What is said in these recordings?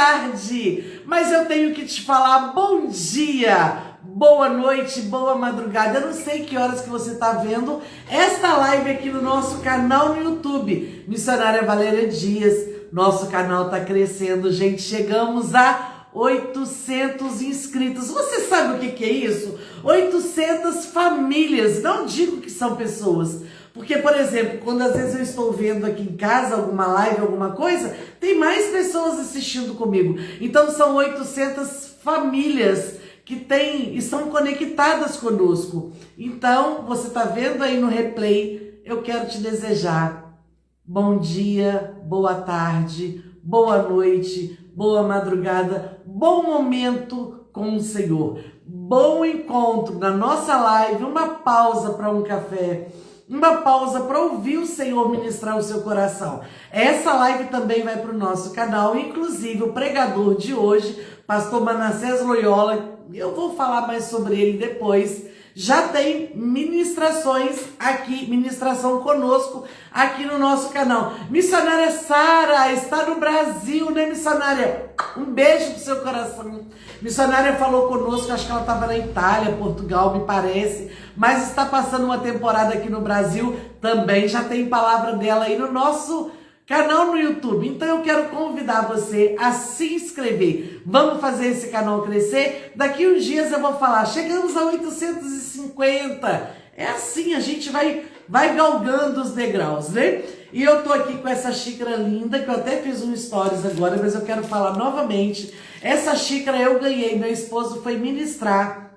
tarde, mas eu tenho que te falar bom dia, boa noite, boa madrugada. Eu não sei que horas que você está vendo esta live aqui no nosso canal no YouTube, Missionária Valéria Dias. Nosso canal está crescendo, gente, chegamos a 800 inscritos. Você sabe o que é isso? 800 famílias, não digo que são pessoas. Porque, por exemplo, quando às vezes eu estou vendo aqui em casa alguma live, alguma coisa, tem mais pessoas assistindo comigo. Então são 800 famílias que estão conectadas conosco. Então, você está vendo aí no replay, eu quero te desejar bom dia, boa tarde, boa noite, boa madrugada, bom momento com o Senhor. Bom encontro na nossa live, uma pausa para um café, uma pausa para ouvir o Senhor ministrar o seu coração. Essa live também vai para o nosso canal, inclusive o pregador de hoje, pastor Manassés Loyola, eu vou falar mais sobre ele depois, já tem ministrações aqui, ministração conosco aqui no nosso canal. Missionária Sara está no Brasil, né, missionária? Um beijo pro seu coração. Missionária falou conosco, acho que ela estava na Itália, Portugal, me parece, mas está passando uma temporada aqui no Brasil, também já tem palavra dela aí no nosso canal no YouTube. Então eu quero convidar você a se inscrever. Vamos fazer esse canal crescer? Daqui uns dias eu vou falar, chegamos a 850. É assim, a gente vai galgando os degraus, né? E eu tô aqui com essa xícara linda, que eu até fiz um stories agora, mas eu quero falar novamente. Essa xícara eu ganhei, meu esposo foi ministrar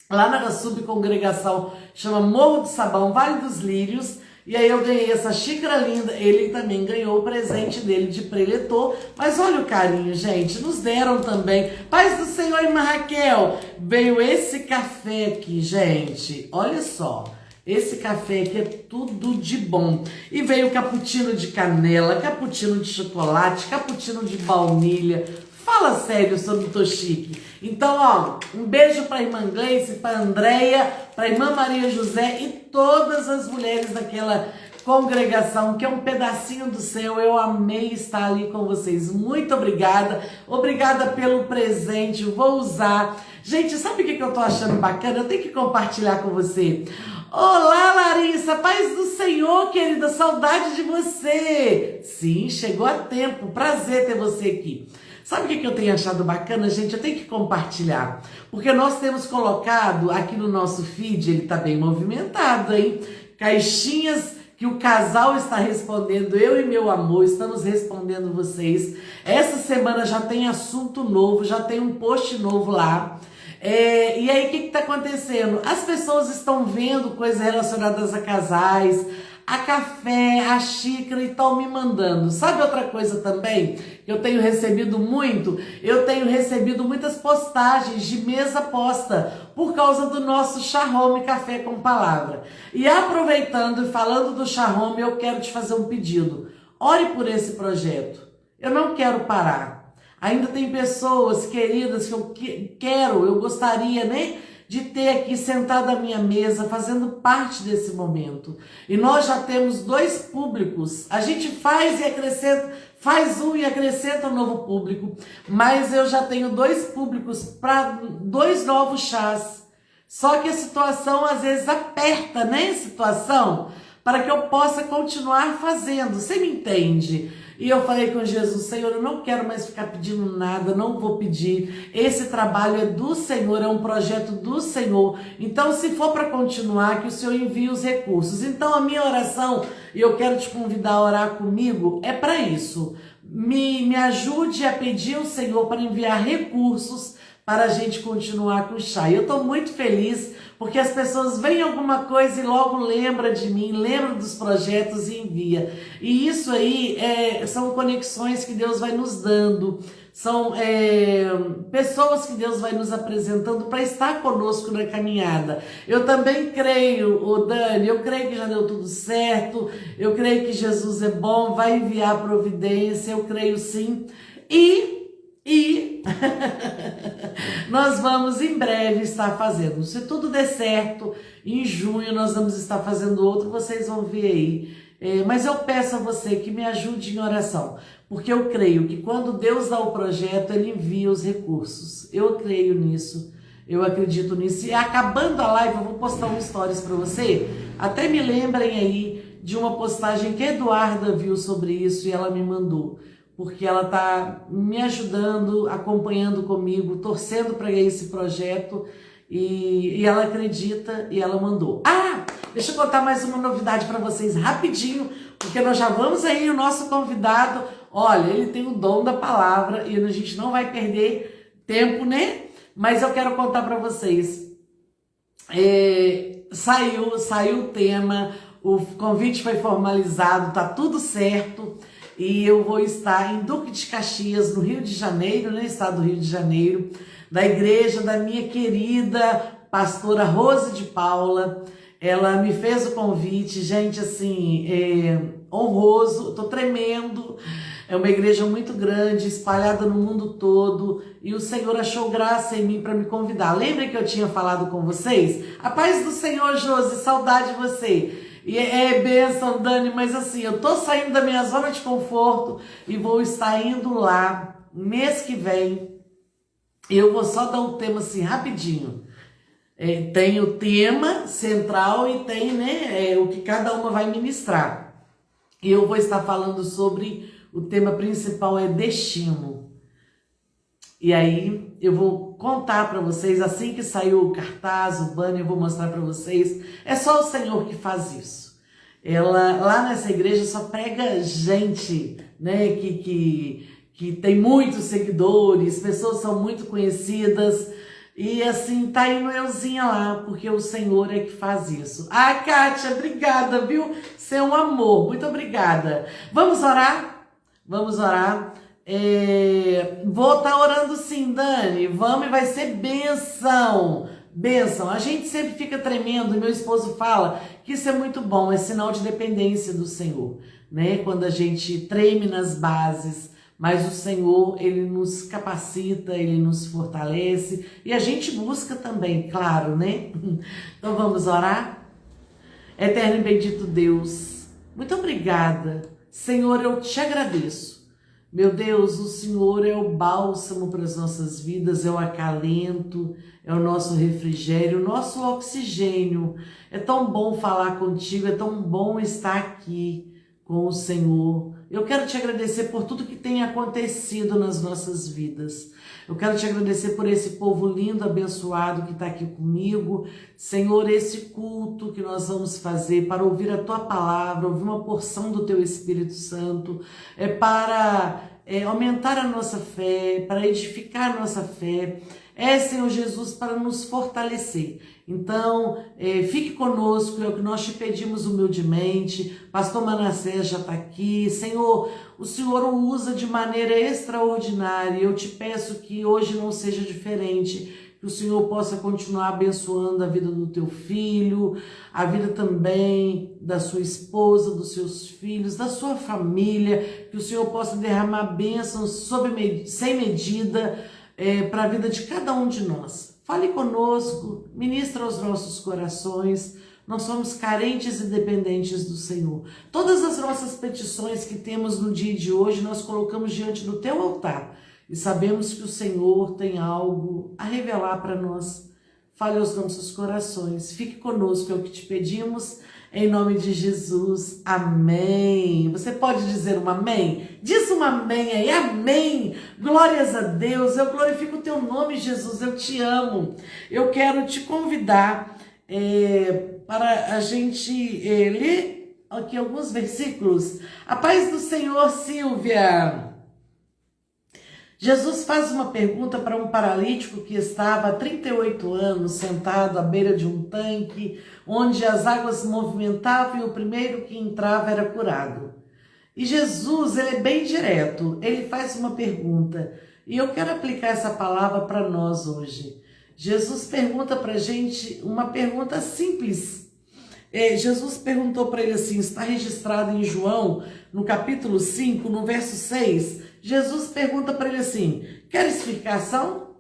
lá na subcongregação, chama Morro do Sabão, Vale dos Lírios. E aí eu ganhei essa xícara linda, ele também ganhou o presente dele de preletor, mas olha o carinho, gente, nos deram também, paz do Senhor, irmã Raquel, veio esse café aqui, gente, olha só, esse café aqui é tudo de bom, e veio cappuccino de canela, cappuccino de chocolate, cappuccino de baunilha. Fala sério sobre o Tochique. Então, ó, um beijo para a irmã Gleice, para a Andréia, para a irmã Maria José e todas as mulheres daquela congregação, que é um pedacinho do céu. Eu amei estar ali com vocês. Muito obrigada. Obrigada pelo presente. Vou usar. Gente, sabe o que eu tô achando bacana? Eu tenho que compartilhar com você. Olá, Larissa, paz do Senhor, querida, saudade de você. Sim, chegou a tempo. Prazer ter você aqui. Sabe o que eu tenho achado bacana, gente? Eu tenho que compartilhar, porque nós temos colocado aqui no nosso feed, ele tá bem movimentado, hein? Caixinhas que o casal está respondendo, eu e meu amor, estamos respondendo vocês. Essa semana já tem assunto novo, já tem um post novo lá. E aí, o que está acontecendo? As pessoas estão vendo coisas relacionadas a casais, a café, a xícara e estão me mandando. Sabe outra coisa também que eu tenho recebido muito? Eu tenho recebido muitas postagens de mesa posta por causa do nosso Shalom Café com Palavra. E aproveitando e falando do Shalom, eu quero te fazer um pedido. Ore por esse projeto. Eu não quero parar. Ainda tem pessoas queridas que eu gostaria, né, de ter aqui sentado à minha mesa, fazendo parte desse momento. E nós já temos 2 públicos. A gente faz e acrescenta, faz um e acrescenta um novo público. Mas eu já tenho 2 públicos para 2 novos chás. Só que a situação às vezes aperta, né? Situação para que eu possa continuar fazendo. Você me entende? E eu falei com Jesus, Senhor, eu não quero mais ficar pedindo nada, não vou pedir. Esse trabalho é do Senhor, é um projeto do Senhor. Então, se for para continuar, que o Senhor envie os recursos. Então, a minha oração, e eu quero te convidar a orar comigo, é para isso. Me ajude a pedir ao Senhor para enviar recursos para a gente continuar com o chá. E eu estou muito feliz, porque as pessoas veem alguma coisa e logo lembram de mim, lembram dos projetos e envia. E isso aí são conexões que Deus vai nos dando, são pessoas que Deus vai nos apresentando para estar conosco na caminhada. Eu também creio, Dani, eu creio que já deu tudo certo, eu creio que Jesus é bom, vai enviar providência, eu creio sim. E nós vamos em breve estar fazendo, se tudo der certo, em junho nós vamos estar fazendo outro, vocês vão ver aí. Mas eu peço a você que me ajude em oração, porque eu creio que quando Deus dá o projeto, Ele envia os recursos. Eu creio nisso, eu acredito nisso. E acabando a live, eu vou postar um stories para você. Até me lembrem aí de uma postagem que a Eduarda viu sobre isso e ela me mandou. Porque ela está me ajudando, acompanhando comigo, torcendo para esse projeto. E ela acredita e ela mandou. Ah, deixa eu contar mais uma novidade para vocês rapidinho, porque nós já vamos aí, o nosso convidado, olha, ele tem o dom da palavra e a gente não vai perder tempo, né? Mas eu quero contar para vocês. Saiu o tema, o convite foi formalizado, tá tudo certo. E eu vou estar em Duque de Caxias, no Rio de Janeiro, no estado do Rio de Janeiro, da igreja da minha querida pastora Rose de Paula. Ela me fez o convite, gente, assim, honroso, tô tremendo. É uma igreja muito grande, espalhada no mundo todo, e o Senhor achou graça em mim para me convidar. Lembra que eu tinha falado com vocês? A paz do Senhor, Josi, saudade de você. E bênção, Dani, mas assim, eu tô saindo da minha zona de conforto e vou estar indo lá mês que vem. Eu vou só dar um tema assim, rapidinho. Tem o tema central e tem, né, o que cada uma vai ministrar. E eu vou estar falando sobre, o tema principal é destino. E aí eu vou contar para vocês, assim que saiu o cartaz, o banner, eu vou mostrar para vocês. É só o Senhor que faz isso. Ela, lá nessa igreja, só prega gente, né, que tem muitos seguidores, pessoas são muito conhecidas. E assim, tá indo euzinha lá, porque o Senhor é que faz isso. Ah, Kátia, obrigada, viu? Você é um amor, muito obrigada. Vamos orar? Vamos orar. Vou estar orando sim, Dani. Vamos, e vai ser bênção. Bênção. A gente sempre fica tremendo, e meu esposo fala que isso é muito bom, é sinal de dependência do Senhor, né? Quando a gente treme nas bases, mas o Senhor, Ele nos capacita, Ele nos fortalece, e a gente busca também, claro, né? Então vamos orar? Eterno e bendito Deus, muito obrigada. Senhor, eu te agradeço. Meu Deus, o Senhor é o bálsamo para as nossas vidas, é o acalento, é o nosso refrigério, o nosso oxigênio. É tão bom falar contigo, é tão bom estar aqui com o Senhor. Eu quero te agradecer por tudo que tem acontecido nas nossas vidas. Eu quero te agradecer por esse povo lindo, abençoado que está aqui comigo. Senhor, esse culto que nós vamos fazer para ouvir a Tua palavra, ouvir uma porção do Teu Espírito Santo, para aumentar a nossa fé, para edificar a nossa fé. Senhor Jesus, para nos fortalecer. Então, fique conosco, é o que nós te pedimos humildemente. Pastor Manassés já está aqui. Senhor, o Senhor o usa de maneira extraordinária. Eu te peço que hoje não seja diferente, que o Senhor possa continuar abençoando a vida do teu filho, a vida também da sua esposa, dos seus filhos, da sua família, que o Senhor possa derramar bênçãos sem medida, para a vida de cada um de nós. Fale conosco, ministra aos nossos corações. Nós somos carentes e dependentes do Senhor. Todas as nossas petições que temos no dia de hoje, nós colocamos diante do teu altar. E sabemos que o Senhor tem algo a revelar para nós. Fale aos nossos corações. Fique conosco, é o que te pedimos. Em nome de Jesus, amém. Você pode dizer um amém? Diz um amém aí, amém. Glórias a Deus, eu glorifico o teu nome, Jesus, eu te amo. Eu quero te convidar para a gente ler aqui alguns versículos. A paz do Senhor, Silvia. Jesus faz uma pergunta para um paralítico que estava há 38 anos sentado à beira de um tanque, onde as águas se movimentavam e o primeiro que entrava era curado. E Jesus, ele é bem direto, ele faz uma pergunta, e eu quero aplicar essa palavra para nós hoje. Jesus pergunta para a gente uma pergunta simples. Jesus perguntou para ele assim, está registrado em João, no capítulo 5, no verso 6, Jesus pergunta para ele assim, quer explicação?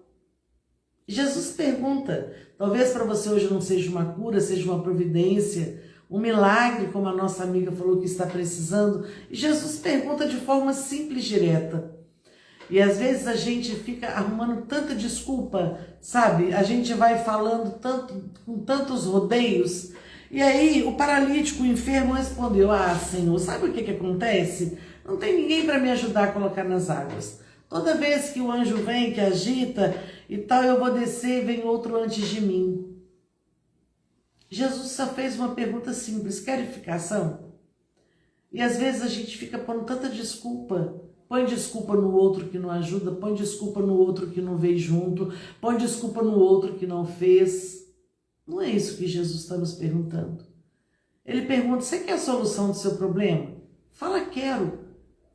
Jesus pergunta, talvez para você hoje não seja uma cura, seja uma providência, um milagre, como a nossa amiga falou que está precisando. E Jesus pergunta de forma simples, direta. E às vezes a gente fica arrumando tanta desculpa, sabe? A gente vai falando tanto, com tantos rodeios. E aí o paralítico, o enfermo, respondeu: Ah, Senhor, sabe o que acontece? Não tem ninguém para me ajudar a colocar nas águas. Toda vez que o anjo vem, que agita e tal, eu vou descer e vem outro antes de mim. Jesus só fez uma pergunta simples: clarificação? E às vezes a gente fica pondo tanta desculpa. Põe desculpa no outro que não ajuda, põe desculpa no outro que não veio junto, põe desculpa no outro que não fez. Não é isso que Jesus está nos perguntando. Ele pergunta: você quer a solução do seu problema? Fala: quero.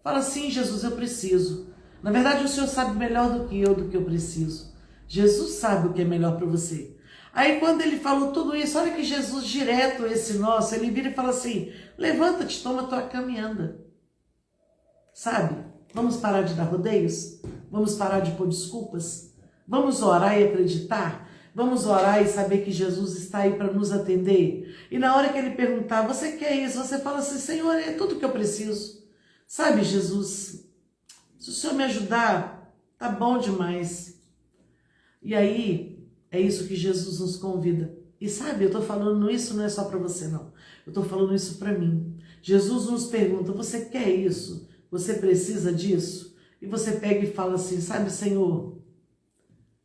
Fala: sim, Jesus, eu preciso. Na verdade, o Senhor sabe melhor do que eu preciso. Jesus sabe o que é melhor para você. Aí quando ele falou tudo isso, olha que Jesus direto, esse nosso, ele vira e fala assim: levanta-te, toma tua cama e anda. Sabe? Vamos parar de dar rodeios? Vamos parar de pôr desculpas? Vamos orar e acreditar? Vamos orar e saber que Jesus está aí para nos atender? E na hora que ele perguntar: você quer isso? Você fala assim: Senhor, é tudo que eu preciso. Sabe, Jesus, se o Senhor me ajudar, tá bom demais. E aí, é isso que Jesus nos convida. E sabe, eu tô falando isso não é só para você, não. Eu tô falando isso para mim. Jesus nos pergunta: você quer isso? Você precisa disso? E você pega e fala assim: sabe, Senhor,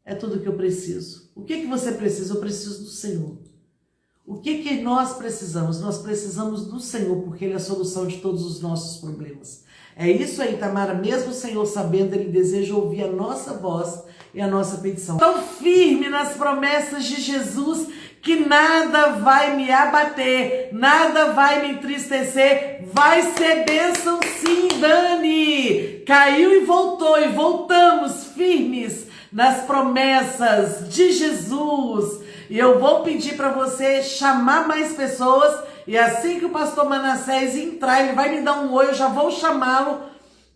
é tudo que eu preciso. O que você precisa? Eu preciso do Senhor. O que nós precisamos? Nós precisamos do Senhor, porque Ele é a solução de todos os nossos problemas. É isso aí, Tamara. Mesmo o Senhor sabendo, Ele deseja ouvir a nossa voz e a nossa petição. Tão firme nas promessas de Jesus que nada vai me abater, nada vai me entristecer. Vai ser bênção sim, Dani. Caiu e voltamos firmes nas promessas de Jesus. E eu vou pedir para você chamar mais pessoas. E assim que o pastor Manassés entrar, ele vai me dar um oi, eu já vou chamá-lo.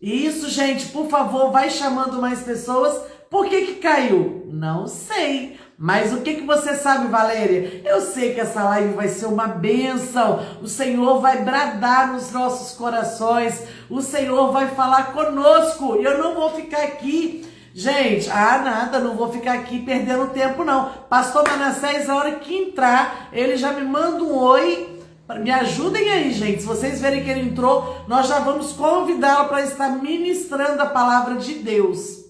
E isso, gente, por favor, vai chamando mais pessoas. Por que caiu? Não sei. Mas o que você sabe, Valéria? Eu sei que essa live vai ser uma bênção. O Senhor vai bradar nos nossos corações. O Senhor vai falar conosco. E eu não vou ficar aqui... Gente, nada, não vou ficar aqui perdendo tempo não. Pastor Manassés, a hora que entrar, ele já me manda um oi. Me ajudem aí, gente. Se vocês verem que ele entrou, nós já vamos convidá-lo para estar ministrando a palavra de Deus.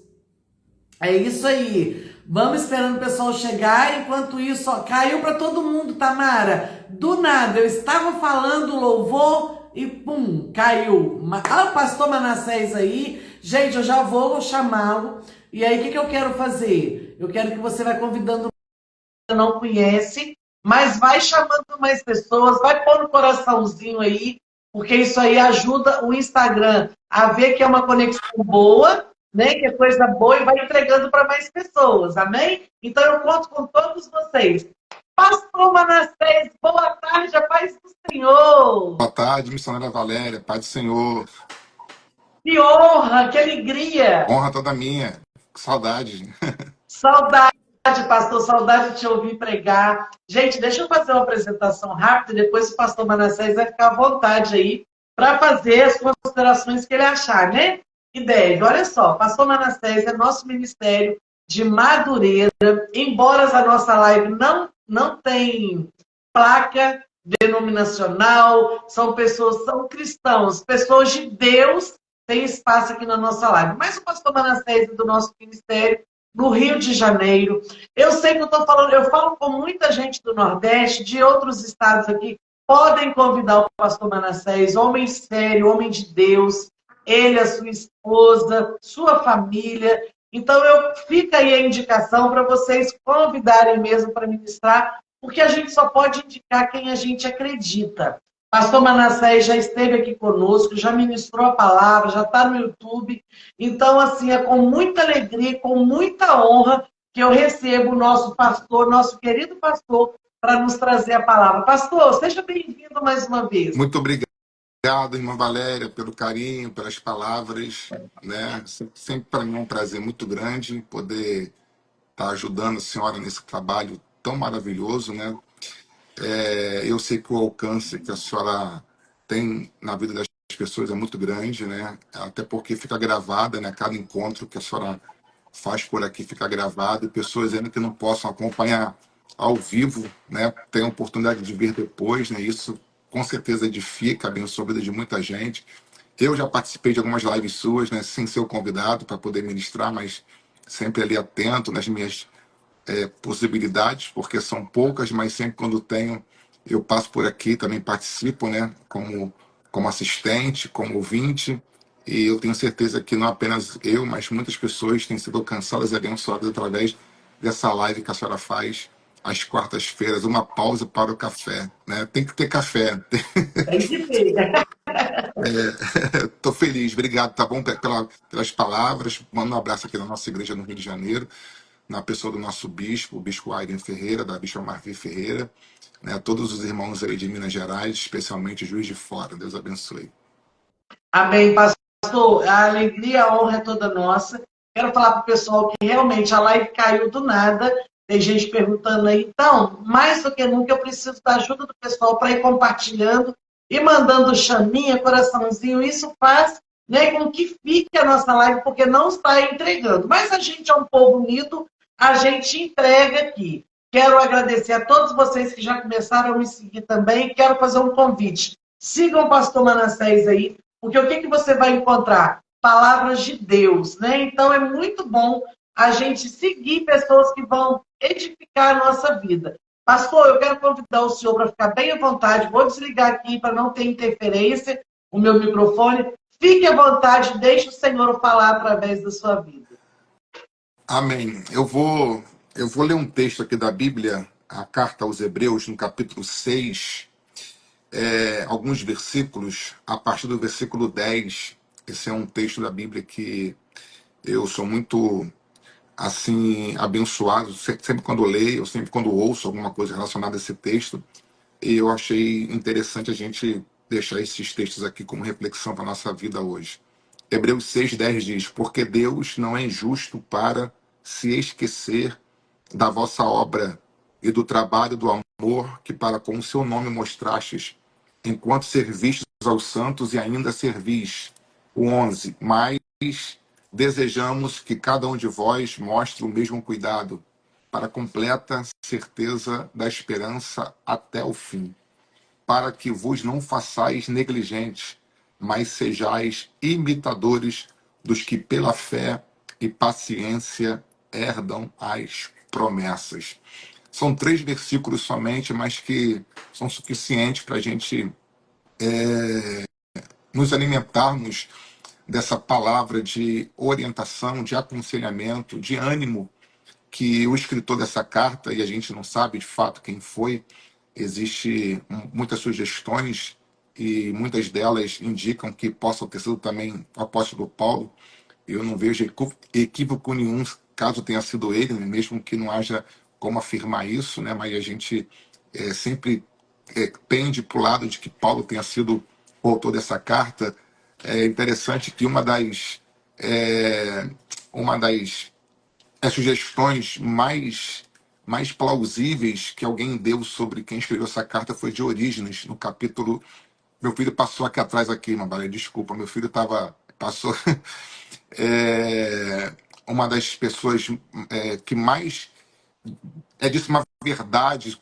É isso aí. Vamos esperando o pessoal chegar. Enquanto isso, ó, caiu para todo mundo, Tamara. Do nada, eu estava falando louvor e pum, caiu. O pastor Manassés aí. Gente, eu já vou chamá-lo. E aí, o que eu quero fazer? Eu quero que você vai convidando que você não conhece, mas vai chamando mais pessoas, vai pôr no coraçãozinho aí, porque isso aí ajuda o Instagram a ver que é uma conexão boa, né? Que é coisa boa e vai entregando para mais pessoas, amém? Então eu conto com todos vocês. Pastor Manassés, boa tarde, a paz do Senhor. Boa tarde, missionária Valéria, paz do Senhor. Que honra, que alegria. Honra toda minha. Que saudade. Saudade, pastor, saudade de te ouvir pregar. Gente, deixa eu fazer uma apresentação rápida, depois o pastor Manassés vai ficar à vontade aí para fazer as considerações que ele achar, né? E deve. Olha só, pastor Manassés é nosso ministério de Madureira, embora a nossa live não tem placa denominacional, são pessoas, são cristãos, pessoas de Deus, tem espaço aqui na nossa live. Mas o pastor Manassés é do nosso ministério no Rio de Janeiro. Eu sei que eu estou falando, eu falo com muita gente do Nordeste, de outros estados aqui, podem convidar o pastor Manassés, homem sério, homem de Deus, ele, a sua esposa, sua família. Então, fica aí a indicação para vocês convidarem mesmo para ministrar, porque a gente só pode indicar quem a gente acredita. Pastor Manassés já esteve aqui conosco, já ministrou a palavra, já está no YouTube. Então, assim, é com muita alegria, com muita honra que eu recebo o nosso pastor, nosso querido pastor, para nos trazer a palavra. Pastor, seja bem-vindo mais uma vez. Muito obrigado, irmã Valéria, pelo carinho, pelas palavras, né? Sempre para mim é um prazer muito grande poder estar ajudando a senhora nesse trabalho tão maravilhoso, né? Eu sei que o alcance que a senhora tem na vida das pessoas é muito grande, né? Até porque fica gravada, né? Cada encontro que a senhora faz por aqui fica gravado, e pessoas ainda que não possam acompanhar ao vivo, né? Tem a oportunidade de ver depois, né? Isso com certeza edifica, abençoa a vida de muita gente. Eu já participei de algumas lives suas, né? Sem ser o convidado para poder ministrar, mas sempre ali atento nas minhas possibilidades, porque são poucas, mas sempre quando tenho, eu passo por aqui, também participo, né, como assistente, como ouvinte, e eu tenho certeza que não apenas eu, mas muitas pessoas têm sido alcançadas e abençoadas através dessa live que a senhora faz às quartas-feiras, uma pausa para o café, né? Tem que ter café. Tem que ter. Estou feliz, obrigado, tá bom, pelas palavras. Mando um abraço aqui na nossa igreja no Rio de Janeiro, na pessoa do nosso bispo, o bispo Aiden Ferreira, da bispa Marvi Ferreira, né? Todos os irmãos aí de Minas Gerais, especialmente Juiz de Fora. Deus abençoe. Amém, pastor. A alegria, a honra é toda nossa. Quero falar para o pessoal que realmente a live caiu do nada. Tem gente perguntando aí. Então, mais do que nunca, eu preciso da ajuda do pessoal para ir compartilhando e mandando chaminha, coraçãozinho. Isso faz, né, com que fique a nossa live, porque não está entregando. Mas a gente é um povo unido, a gente entrega aqui. Quero agradecer a todos vocês que já começaram a me seguir também. Quero fazer um convite. Sigam o pastor Manassés aí, porque o que, que você vai encontrar? Palavras de Deus, né? Então é muito bom a gente seguir pessoas que vão edificar a nossa vida. Pastor, eu quero convidar o senhor para ficar bem à vontade. Vou desligar aqui para não ter interferência, o meu microfone. Fique à vontade, deixe o Senhor falar através da sua vida. Amém. Eu vou ler um texto aqui da Bíblia, a carta aos Hebreus, no capítulo 6, alguns versículos, a partir do versículo 10. Esse é um texto da Bíblia que eu sou muito assim abençoado sempre quando leio, sempre quando ouço alguma coisa relacionada a esse texto. E eu achei interessante a gente deixar esses textos aqui como reflexão para a nossa vida hoje. Hebreus 6:10 diz: Porque Deus não é injusto para se esquecer da vossa obra e do trabalho do amor que para com o seu nome mostrastes, enquanto servistes aos santos e ainda servis. O 11: Mas desejamos que cada um de vós mostre o mesmo cuidado, para completa certeza da esperança até o fim, para que vos não façais negligentes, mas sejais imitadores dos que pela fé e paciência herdam as promessas. São 3 versículos somente, mas que são suficientes para a gente nos alimentarmos dessa palavra de orientação, de aconselhamento, de ânimo que o escritor dessa carta, e a gente não sabe de fato quem foi, existe muitas sugestões e muitas delas indicam que possa ter sido também o apóstolo Paulo. Eu não vejo equívoco nenhum caso tenha sido ele, né? Mesmo que não haja como afirmar isso, né? Mas a gente sempre pende para o lado de que Paulo tenha sido o autor dessa carta. É interessante que uma das as sugestões mais plausíveis que alguém deu sobre quem escreveu essa carta foi de Orígenes, no capítulo. Meu filho passou aqui atrás, aqui, Mabalé, desculpa, meu filho passou. É, uma das pessoas que mais disse uma verdade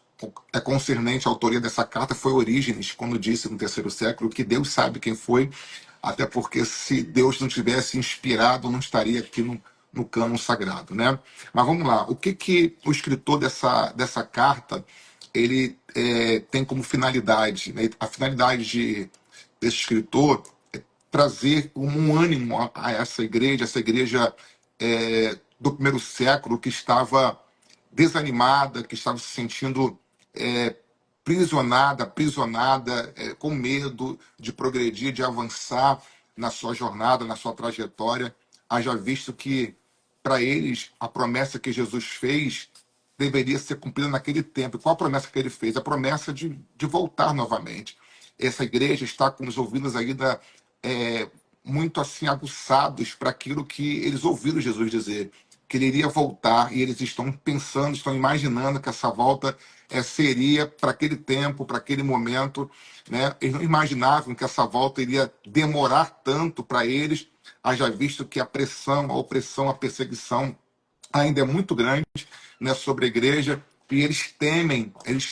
concernente à autoria dessa carta foi Orígenes, quando disse no terceiro século que Deus sabe quem foi, até porque se Deus não tivesse inspirado, não estaria aqui no cânon sagrado, né? Mas vamos lá, o que o escritor dessa carta ele tem como finalidade, né? A finalidade desse escritor é trazer um ânimo a essa igreja do primeiro século que estava desanimada, que estava se sentindo aprisionada, com medo de progredir, de avançar na sua jornada, na sua trajetória, haja visto que, para eles, a promessa que Jesus fez deveria ser cumprida naquele tempo. E qual a promessa que ele fez? A promessa de voltar novamente. Essa igreja está com os ouvidos ainda muito assim aguçados para aquilo que eles ouviram Jesus dizer. que ele iria voltar, e eles estão pensando, estão imaginando que essa volta seria para aquele tempo, para aquele momento, né? Eles não imaginavam que essa volta iria demorar tanto para eles, haja visto que a pressão, a opressão, a perseguição ainda é muito grande, né, sobre a igreja, e eles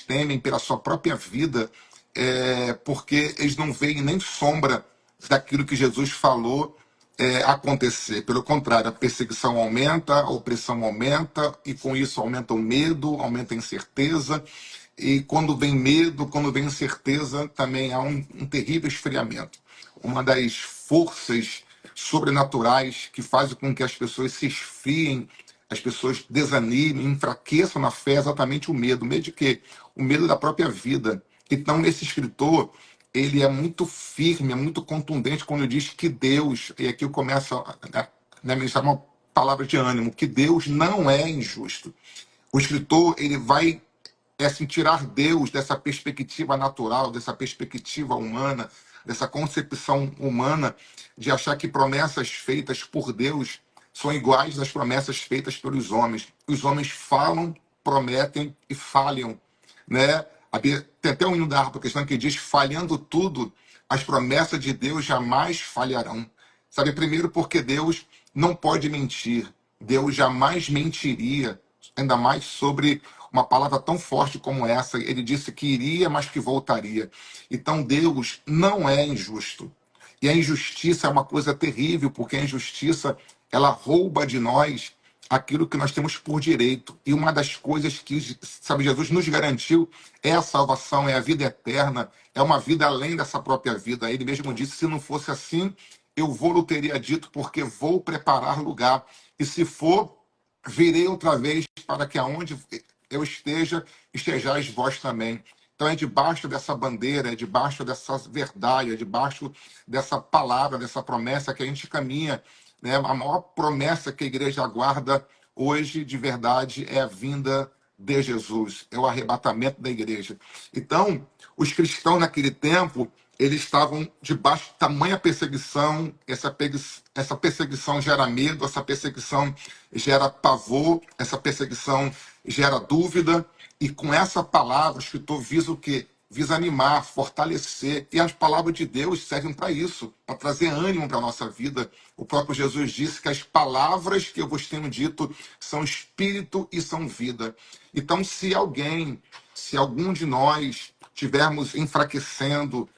temem pela sua própria vida, porque eles não veem nem sombra daquilo que Jesus falou acontecer. Pelo contrário, a perseguição aumenta, a opressão aumenta, e com isso aumenta o medo, aumenta a incerteza, e quando vem medo, quando vem incerteza, também há um terrível esfriamento. Uma das forças sobrenaturais que faz com que as pessoas se esfriem, as pessoas desanimem, enfraqueçam na fé, é exatamente o medo. O medo de quê? O medo da própria vida. Então, esse escritor, ele é muito firme, é muito contundente quando ele diz que Deus, e aqui eu começo a ministrar uma palavra de ânimo, que Deus não é injusto. O escritor, ele vai assim, tirar Deus dessa perspectiva natural, dessa perspectiva humana, dessa concepção humana de achar que promessas feitas por Deus são iguais às promessas feitas pelos homens. Os homens falam, prometem e falham, né? Tem até um hino da harpa questão que diz: falhando tudo, as promessas de Deus jamais falharão. Sabe, primeiro porque Deus não pode mentir. Deus jamais mentiria, ainda mais sobre uma palavra tão forte como essa. Ele disse que iria, mas que voltaria. Então Deus não é injusto. E a injustiça é uma coisa terrível, porque a injustiça, ela rouba de nós aquilo que nós temos por direito. E uma das coisas que, sabe, Jesus nos garantiu é a salvação, é a vida eterna, é uma vida além dessa própria vida. Ele mesmo disse: se não fosse assim, eu vou-lhe teria dito, porque vou preparar lugar. E se for, virei outra vez para que aonde eu esteja, estejais vós também. Então é debaixo dessa bandeira, é debaixo dessa verdade, é debaixo dessa palavra, dessa promessa que a gente caminha, né? A maior promessa que a igreja aguarda hoje, de verdade, é a vinda de Jesus, é o arrebatamento da igreja. Então, os cristãos naquele tempo, eles estavam debaixo de tamanha perseguição. Essa perseguição gera medo, essa perseguição gera pavor, essa perseguição gera dúvida, e com essa palavra o escritor visa o quê? Visa animar, fortalecer, e as palavras de Deus servem para isso, para trazer ânimo para a nossa vida. O próprio Jesus disse que as palavras que eu vos tenho dito são espírito e são vida. Então, se algum de nós estivermos enfraquecendo,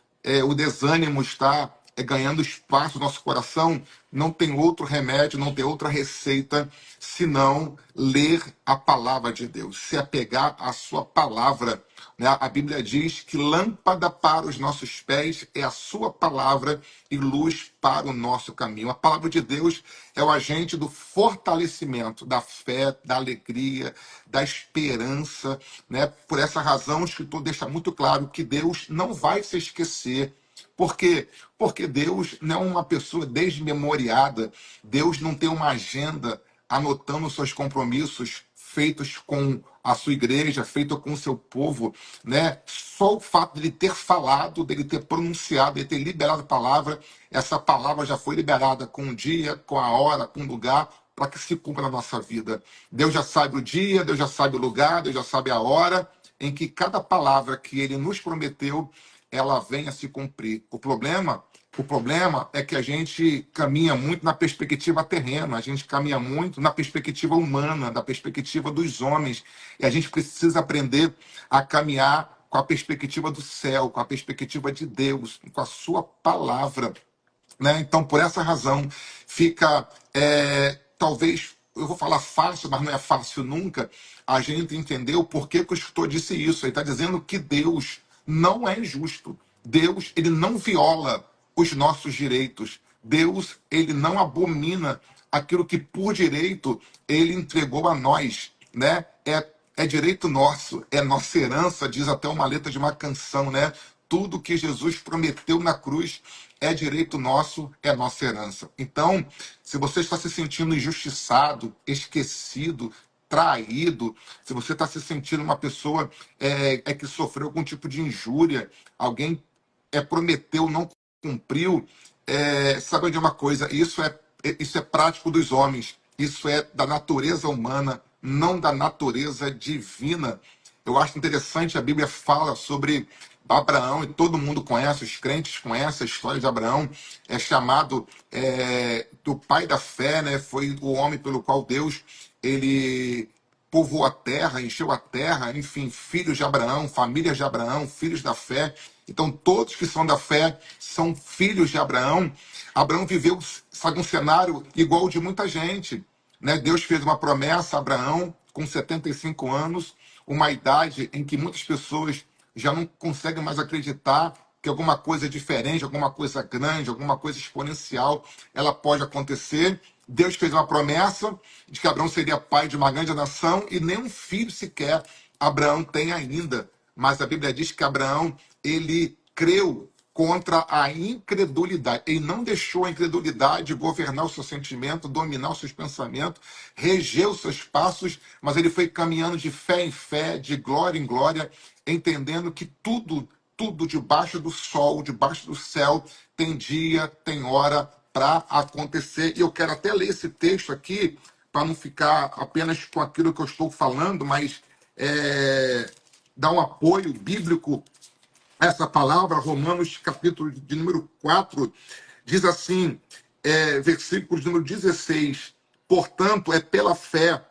o desânimo está ganhando espaço no nosso coração, não tem outro remédio, não tem outra receita, senão ler a palavra de Deus, se apegar à sua palavra, né? A Bíblia diz que lâmpada para os nossos pés é a sua palavra e luz para o nosso caminho. A palavra de Deus é o agente do fortalecimento, da fé, da alegria, da esperança, né? Por essa razão, o escritor deixa muito claro que Deus não vai se esquecer. Por quê? Porque Deus não é uma pessoa desmemoriada. Deus não tem uma agenda anotando seus compromissos feitos com a sua igreja, feito com o seu povo, né? Só o fato de ele ter falado, dele ter pronunciado, de ter liberado a palavra, essa palavra já foi liberada com o dia, com a hora, com o lugar, para que se cumpra na nossa vida. Deus já sabe o dia, Deus já sabe o lugar, Deus já sabe a hora em que cada palavra que ele nos prometeu, ela venha se cumprir. O problema é que a gente caminha muito na perspectiva terrena, a gente caminha muito na perspectiva humana, na perspectiva dos homens, e a gente precisa aprender a caminhar com a perspectiva do céu, com a perspectiva de Deus, com a sua palavra, né? Então, por essa razão, fica, talvez, eu vou falar fácil, mas não é fácil nunca, a gente entender o porquê que o escritor disse isso. Ele está dizendo que Deus não é injusto. Deus, ele não viola os nossos direitos. Deus, ele não abomina aquilo que por direito ele entregou a nós, né? É direito nosso, é nossa herança, diz até uma letra de uma canção, né? Tudo que Jesus prometeu na cruz é direito nosso, é nossa herança. Então, se você está se sentindo injustiçado, esquecido, traído, se você está se sentindo uma pessoa que sofreu algum tipo de injúria, alguém prometeu, não cumpriu, sabe de uma coisa, isso é prático dos homens. Isso é da natureza humana, não da natureza divina. Eu acho interessante, a Bíblia fala sobre Abraão, e todo mundo conhece, os crentes conhecem a história de Abraão, é chamado do pai da fé, né? Foi o homem pelo qual Deus ele povoou a terra, encheu a terra, enfim, filhos de Abraão, famílias de Abraão, filhos da fé. Então, todos que são da fé são filhos de Abraão. Abraão viveu, sabe, um cenário igual ao de muita gente, né? Deus fez uma promessa a Abraão com 75 anos, uma idade em que muitas pessoas já não conseguem mais acreditar que alguma coisa diferente, alguma coisa grande, alguma coisa exponencial, ela pode acontecer. Deus fez uma promessa de que Abraão seria pai de uma grande nação e nem um filho sequer Abraão tem ainda. Mas a Bíblia diz que Abraão, ele creu contra a incredulidade. Ele não deixou a incredulidade governar o seu sentimento, dominar os seus pensamentos, reger os seus passos, mas ele foi caminhando de fé em fé, de glória em glória, entendendo que tudo debaixo do sol, debaixo do céu, tem dia, tem hora para acontecer. E eu quero até ler esse texto aqui, para não ficar apenas com aquilo que eu estou falando, mas dar um apoio bíblico a essa palavra. Romanos, capítulo de número 4, diz assim, versículo de número 16: portanto, é pela fé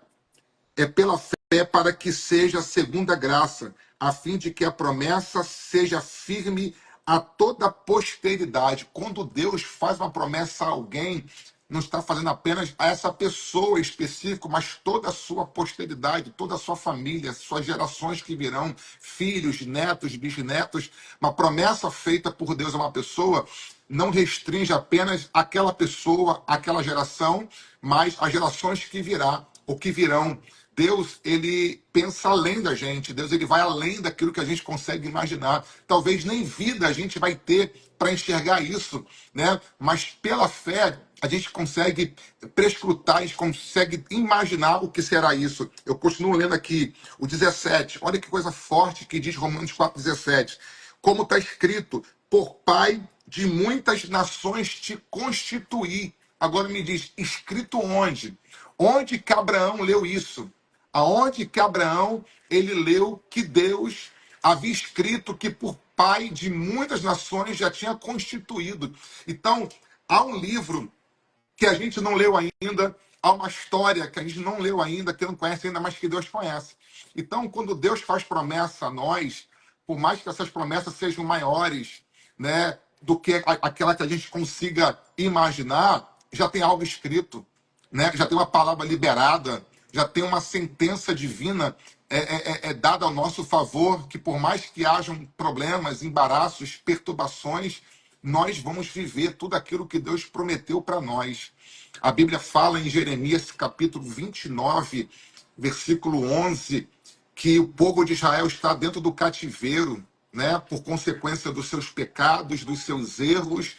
para que seja segundo a graça, a fim de que a promessa seja firme a toda a posteridade. Quando Deus faz uma promessa a alguém, não está fazendo apenas a essa pessoa específica, mas toda a sua posteridade, toda a sua família, suas gerações que virão, filhos, netos, bisnetos. Uma promessa feita por Deus a uma pessoa não restringe apenas aquela pessoa, aquela geração, mas as gerações que virá, ou que virão. Deus, ele pensa além da gente. Deus, ele vai além daquilo que a gente consegue imaginar. Talvez nem vida a gente vai ter para enxergar isso, né? Mas pela fé, a gente consegue prescrutar, a gente consegue imaginar o que será isso. Eu continuo lendo aqui o 17. Olha que coisa forte que diz Romanos 4,17. Como está escrito, por pai de muitas nações te constituí. Agora me diz, escrito onde? Onde que Abraão leu isso? Aonde que Abraão ele leu que Deus havia escrito que por pai de muitas nações já tinha constituído? Então, há um livro que a gente não leu ainda, há uma história que a gente não leu ainda, que não conhece ainda, mas que Deus conhece. Então, quando Deus faz promessa a nós, por mais que essas promessas sejam maiores, né, do que aquela que a gente consiga imaginar, já tem algo escrito, né? Já tem uma palavra liberada, já tem uma sentença divina dada ao nosso favor, que por mais que hajam problemas, embaraços, perturbações, nós vamos viver tudo aquilo que Deus prometeu para nós. A Bíblia fala em Jeremias capítulo 29, versículo 11, que o povo de Israel está dentro do cativeiro, né, por consequência dos seus pecados, dos seus erros,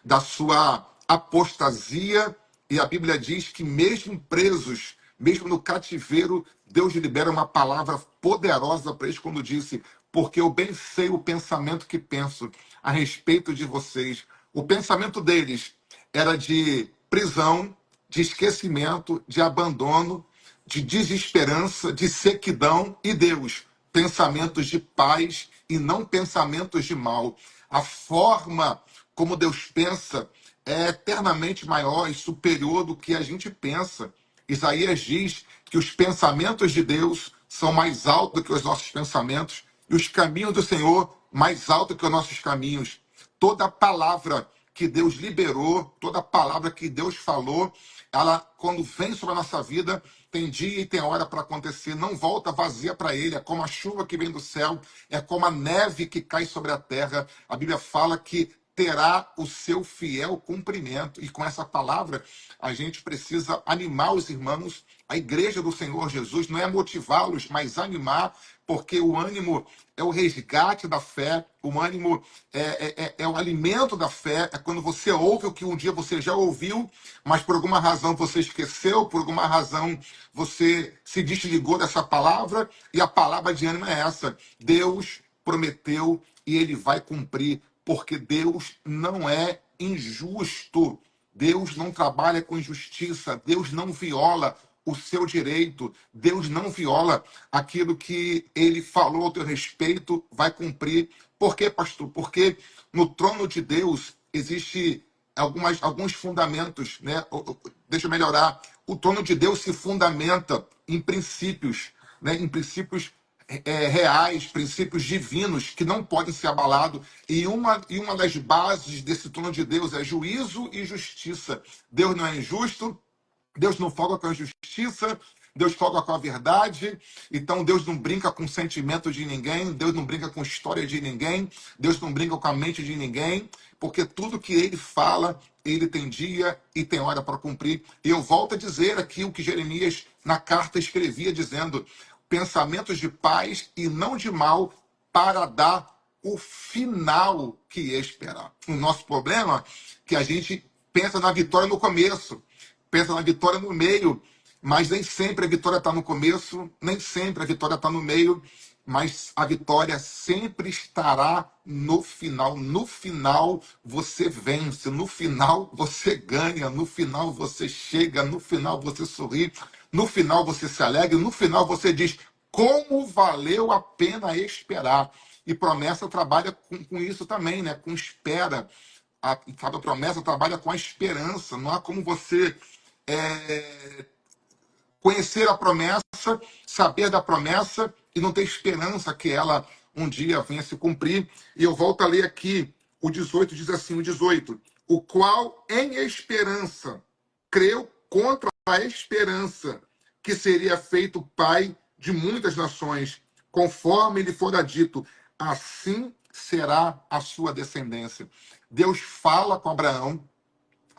da sua apostasia. E a Bíblia diz que mesmo presos, mesmo no cativeiro, Deus libera uma palavra poderosa para eles quando disse: porque eu bem sei o pensamento que penso a respeito de vocês. O pensamento deles era de prisão, de esquecimento, de abandono, de desesperança, de sequidão, e Deus, pensamentos de paz e não pensamentos de mal. A forma como Deus pensa é eternamente maior e superior do que a gente pensa. Isaías diz que os pensamentos de Deus são mais altos do que os nossos pensamentos e os caminhos do Senhor mais altos que os nossos caminhos. Toda palavra que Deus liberou, toda palavra que Deus falou, ela, quando vem sobre a nossa vida, tem dia e tem hora para acontecer, não volta vazia para ele. É como a chuva que vem do céu, é como a neve que cai sobre a terra. A Bíblia fala que terá o seu fiel cumprimento. E com essa palavra, a gente precisa animar os irmãos. A igreja do Senhor Jesus não é motivá-los, mas animar, porque o ânimo é o resgate da fé, o ânimo é o alimento da fé, é quando você ouve o que um dia você já ouviu, mas por alguma razão você esqueceu, por alguma razão você se desligou dessa palavra, e a palavra de ânimo é essa: Deus prometeu e ele vai cumprir, porque Deus não é injusto. Deus não trabalha com injustiça, Deus não viola o seu direito, Deus não viola aquilo que ele falou ao teu respeito, vai cumprir. Por quê, pastor? Porque no trono de Deus existe alguns fundamentos, né? Deixa eu melhorar. O trono de Deus se fundamenta em princípios, né? Em princípios reais, princípios divinos que não podem ser abalados. E uma das bases desse trono de Deus é juízo e justiça. Deus não é injusto, Deus não folga com a justiça, Deus folga com a verdade. Então Deus não brinca com o sentimento de ninguém, Deus não brinca com a história de ninguém, Deus não brinca com a mente de ninguém, porque tudo que ele fala, ele tem dia e tem hora para cumprir. E eu volto a dizer aqui o que Jeremias na carta escrevia, dizendo: pensamentos de paz e não de mal, para dar o final que esperar. O nosso problema é que a gente pensa na vitória no começo, pensa na vitória no meio, mas nem sempre a vitória está no começo, nem sempre a vitória está no meio, mas a vitória sempre estará no final. No final você vence, no final você ganha, no final você chega, no final você sorri, no final você se alegra, no final você diz: como valeu a pena esperar. E promessa trabalha com isso também, né? Com espera. A promessa trabalha com a esperança. Não há como você conhecer a promessa, saber da promessa e não ter esperança que ela um dia venha se cumprir. E eu volto a ler aqui, o 18 diz assim, o 18: o qual em esperança creu contra a esperança, que seria feito pai de muitas nações, conforme lhe fora dito, assim será a sua descendência. Deus fala com Abraão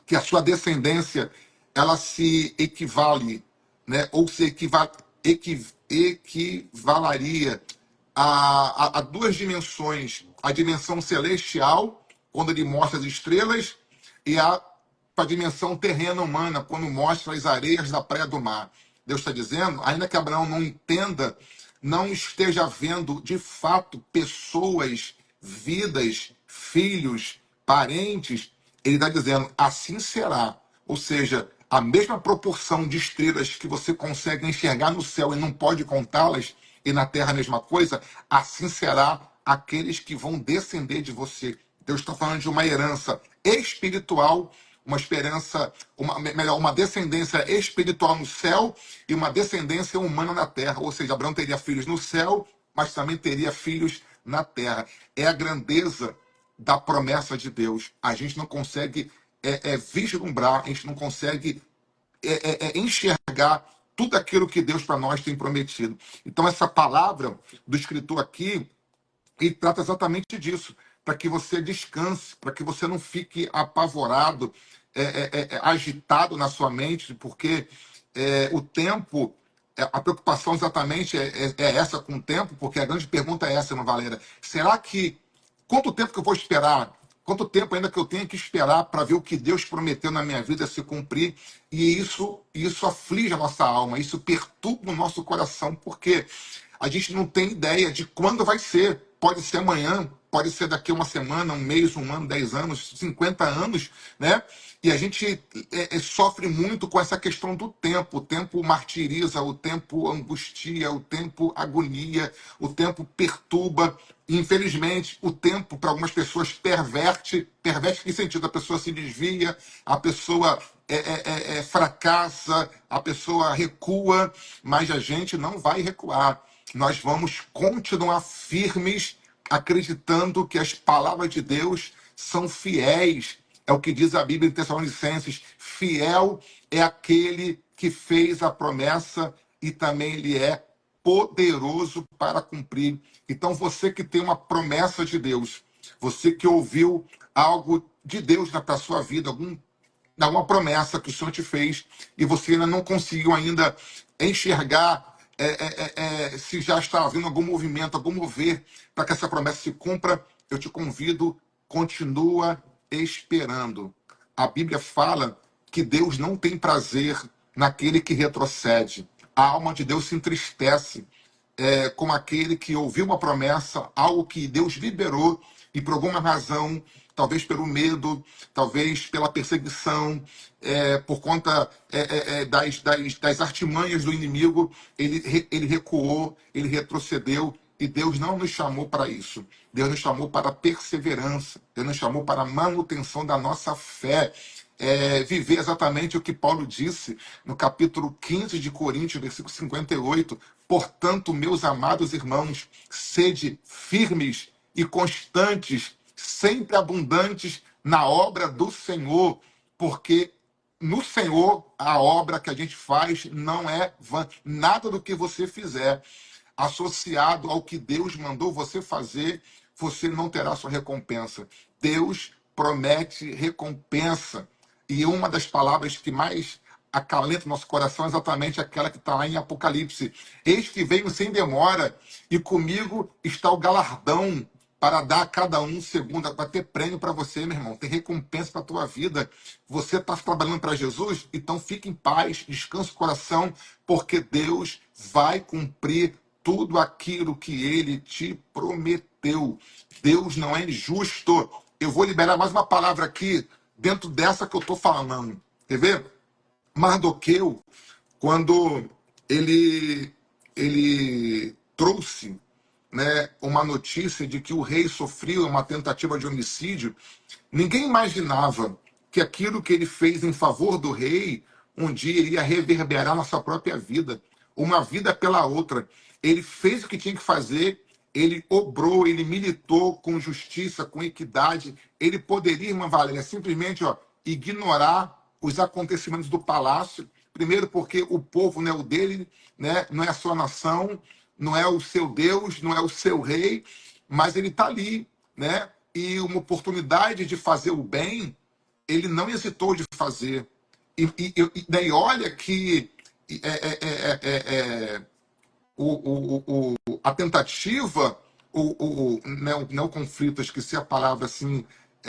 que a sua descendência ela se equivale, né? Ou se equivalaria a duas dimensões: a dimensão celestial, quando ele mostra as estrelas, e a dimensão terrena humana, quando mostra as areias da praia do mar. Deus está dizendo, ainda que Abraão não entenda, não esteja vendo de fato pessoas, vidas, filhos, parentes, ele está dizendo, assim será. Ou seja, a mesma proporção de estrelas que você consegue enxergar no céu e não pode contá-las, e na terra a mesma coisa, assim será aqueles que vão descender de você. Deus está falando de uma herança espiritual, uma esperança, uma descendência espiritual no céu e uma descendência humana na terra. Ou seja, Abraão teria filhos no céu, mas também teria filhos na terra. É a grandeza da promessa de Deus. A gente não consegue vislumbrar, a gente não consegue enxergar tudo aquilo que Deus para nós tem prometido. Então, essa palavra do escritor aqui, ele trata exatamente disso, para que você descanse, para que você não fique apavorado, agitado na sua mente, porque o tempo, a preocupação exatamente é essa com o tempo, porque a grande pergunta é essa, irmã Valéria: será que, quanto tempo que eu vou esperar? Quanto tempo ainda que eu tenho que esperar para ver o que Deus prometeu na minha vida se cumprir? E isso aflige a nossa alma, isso perturba o nosso coração, porque a gente não tem ideia de quando vai ser. Pode ser amanhã, pode ser daqui a uma semana, um mês, um ano, 10 anos, 50 anos, né? E a gente sofre muito com essa questão do tempo. O tempo martiriza, o tempo angustia, o tempo agonia, o tempo perturba. E, infelizmente, o tempo, para algumas pessoas, perverte. Perverte em que sentido? A pessoa se desvia, a pessoa fracassa, a pessoa recua, mas a gente não vai recuar. Nós vamos continuar firmes, acreditando que as palavras de Deus são fiéis. É o que diz a Bíblia em Tessalonicenses: fiel é aquele que fez a promessa e também ele é poderoso para cumprir. Então, você que tem uma promessa de Deus, você que ouviu algo de Deus para a sua vida, alguma promessa que o Senhor te fez e você ainda não conseguiu ainda enxergar se já está havendo algum movimento, algum mover para que essa promessa se cumpra, eu te convido, continua esperando. A Bíblia fala que Deus não tem prazer naquele que retrocede. A alma de Deus se entristece com aquele que ouviu uma promessa, algo que Deus liberou e por alguma razão talvez pelo medo, talvez pela perseguição, por conta das artimanhas do inimigo, ele recuou, ele retrocedeu, e Deus não nos chamou para isso. Deus nos chamou para perseverança, Deus nos chamou para a manutenção da nossa fé. Viver exatamente o que Paulo disse no capítulo 15 de Coríntios, versículo 58. Portanto, meus amados irmãos, sede firmes e constantes, sempre abundantes na obra do Senhor, porque no Senhor a obra que a gente faz não é vã. Nada do que você fizer associado ao que Deus mandou você fazer, você não terá sua recompensa. Deus promete recompensa. E uma das palavras que mais acalenta o nosso coração é exatamente aquela que está lá em Apocalipse. Eis que venho sem demora, e comigo está o galardão para dar a cada um segundo. Vai ter prêmio para você, meu irmão. Tem recompensa para a tua vida. Você está trabalhando para Jesus? Então fique em paz, descanse o coração, porque Deus vai cumprir tudo aquilo que ele te prometeu. Deus não é injusto. Eu vou liberar mais uma palavra aqui, dentro dessa que eu estou falando. Quer ver? Mardoqueu, quando ele trouxe, né, uma notícia de que o rei sofria uma tentativa de homicídio, ninguém imaginava que aquilo que ele fez em favor do rei um dia iria reverberar na sua própria vida, uma vida pela outra. Ele fez o que tinha que fazer, ele obrou, ele militou com justiça, com equidade. Ele poderia, irmã Valéria, simplesmente ignorar os acontecimentos do palácio. Primeiro porque o povo não é o dele, né? Não é a sua nação, não é o seu Deus, não é o seu rei, mas ele está ali, né? E uma oportunidade de fazer o bem, ele não hesitou de fazer. Daí olha que a tentativa, não o conflito, esqueci a palavra assim,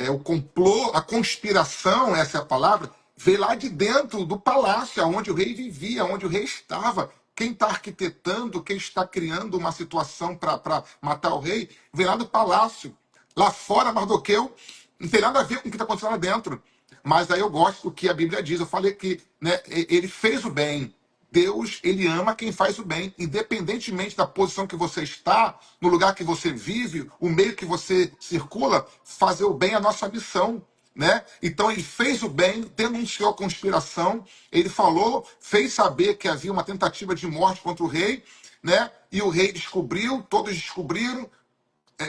o complô, a conspiração, essa é a palavra, veio lá de dentro do palácio, onde o rei vivia, onde o rei estava. Quem está arquitetando, quem está criando uma situação para matar o rei, veio lá do palácio. Lá fora, Mardoqueu, não tem nada a ver com o que está acontecendo lá dentro. Mas aí eu gosto do que a Bíblia diz. Eu falei que, né, ele fez o bem. Deus, ele ama quem faz o bem, independentemente da posição que você está, no lugar que você vive, o meio que você circula, fazer o bem é a nossa missão, né? Então ele fez o bem, denunciou a conspiração, ele falou, fez saber que havia uma tentativa de morte contra o rei, né? E o rei descobriu, todos descobriram,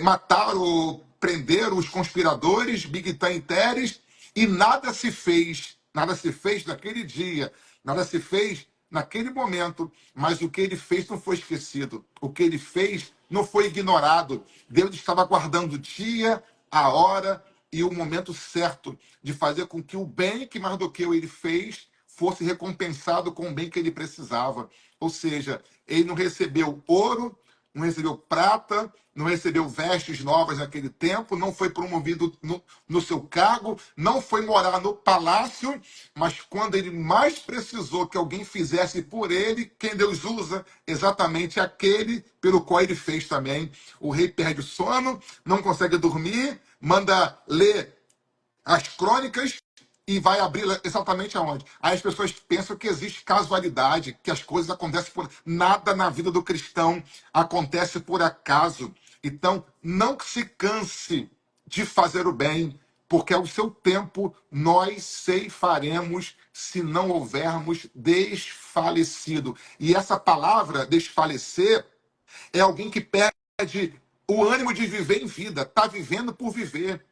mataram, prenderam os conspiradores, Bigtan e Teres, e nada se fez naquele dia, nada se fez naquele momento, mas o que ele fez não foi esquecido, o que ele fez não foi ignorado. Deus estava aguardando o dia, a hora e o momento certo de fazer com que o bem que Mardoqueu ele fez fosse recompensado com o bem que ele precisava. Ou seja, ele não recebeu ouro, não recebeu prata, não recebeu vestes novas naquele tempo, não foi promovido no seu cargo, não foi morar no palácio, mas quando ele mais precisou que alguém fizesse por ele, quem Deus usa? Exatamente aquele pelo qual ele fez também. O rei perde o sono, não consegue dormir, manda ler as crônicas e vai abrir exatamente aonde? Aí as pessoas pensam que existe casualidade, que as coisas acontecem por... Nada na vida do cristão acontece por acaso. Então, não se canse de fazer o bem, porque ao seu tempo nós ceifaremos se não houvermos desfalecido. E essa palavra, desfalecer, é alguém que perde o ânimo de viver em vida, está vivendo por viver.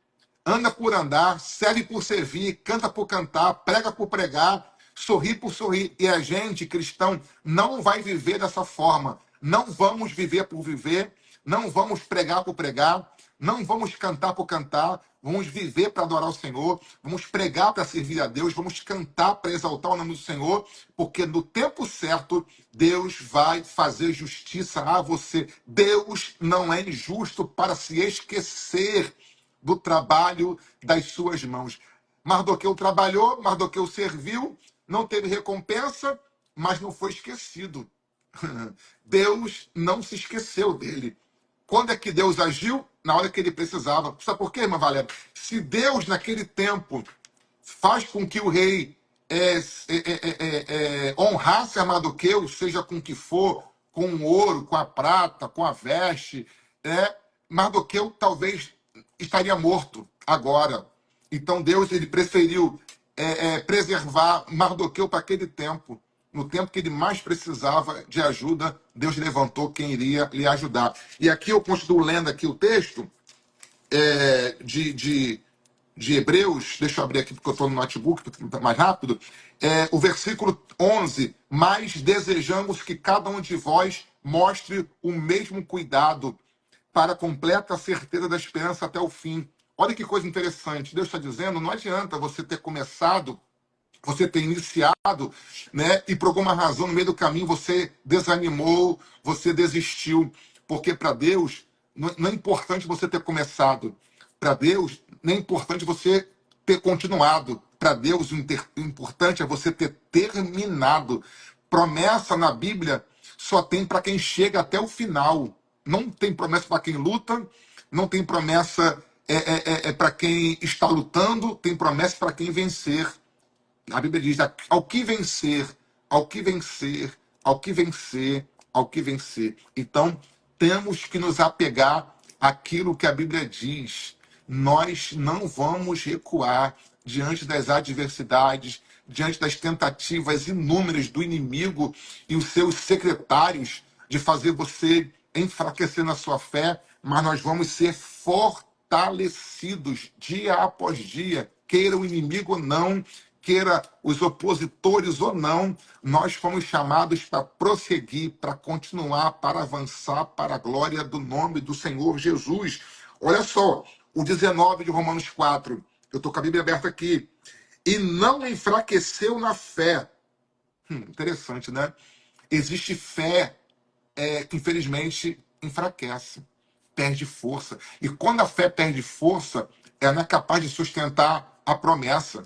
Anda por andar, serve por servir, canta por cantar, prega por pregar, sorri por sorrir. E a gente, cristão, não vai viver dessa forma. Não vamos viver por viver, não vamos pregar por pregar, não vamos cantar por cantar, vamos viver para adorar o Senhor, vamos pregar para servir a Deus, vamos cantar para exaltar o nome do Senhor, porque no tempo certo, Deus vai fazer justiça a você. Deus não é injusto para se esquecer do trabalho das suas mãos. Mardoqueu trabalhou, Mardoqueu serviu, não teve recompensa, mas não foi esquecido. Deus não se esqueceu dele. Quando é que Deus agiu? na hora que ele precisava. Sabe por quê, irmã Valéria? Se Deus, naquele tempo, faz com que o rei honrasse a Mardoqueu, seja com o que for, com o ouro, com a prata, com a veste, Mardoqueu talvez estaria morto agora. Então Deus ele preferiu preservar Mardoqueu para aquele tempo. No tempo que ele mais precisava de ajuda, Deus levantou quem iria lhe ajudar. E aqui eu continuo lendo aqui o texto de Hebreus, deixa eu abrir aqui porque eu estou no notebook, mais rápido, o versículo 11, mas desejamos que cada um de vós mostre o mesmo cuidado para a completa certeza da esperança até o fim. Olha que coisa interessante, Deus está dizendo, não adianta você ter começado, você ter iniciado, né? E por alguma razão, no meio do caminho, você desanimou, você desistiu. Porque para Deus, não é importante você ter começado. Para Deus, não é importante você ter continuado. Para Deus, o importante é você ter terminado. Promessa na Bíblia só tem para quem chega até o final. Não tem promessa para quem luta, não tem promessa para quem está lutando, tem promessa para quem vencer. A Bíblia diz, ao que vencer, ao que vencer, ao que vencer, ao que vencer. Então, temos que nos apegar àquilo que a Bíblia diz. Nós não vamos recuar diante das adversidades, diante das tentativas inúmeras do inimigo e os seus secretários de fazer você enfraquecer na sua fé, mas nós vamos ser fortalecidos dia após dia, queira o inimigo ou não, queira os opositores ou não, nós fomos chamados para prosseguir, para continuar, para avançar para a glória do nome do Senhor Jesus. Olha só, o 19 de Romanos 4, eu estou com a Bíblia aberta aqui. E não enfraqueceu na fé. Interessante, né? Existe fé que, infelizmente, enfraquece, perde força. E quando a fé perde força, ela não é capaz de sustentar a promessa.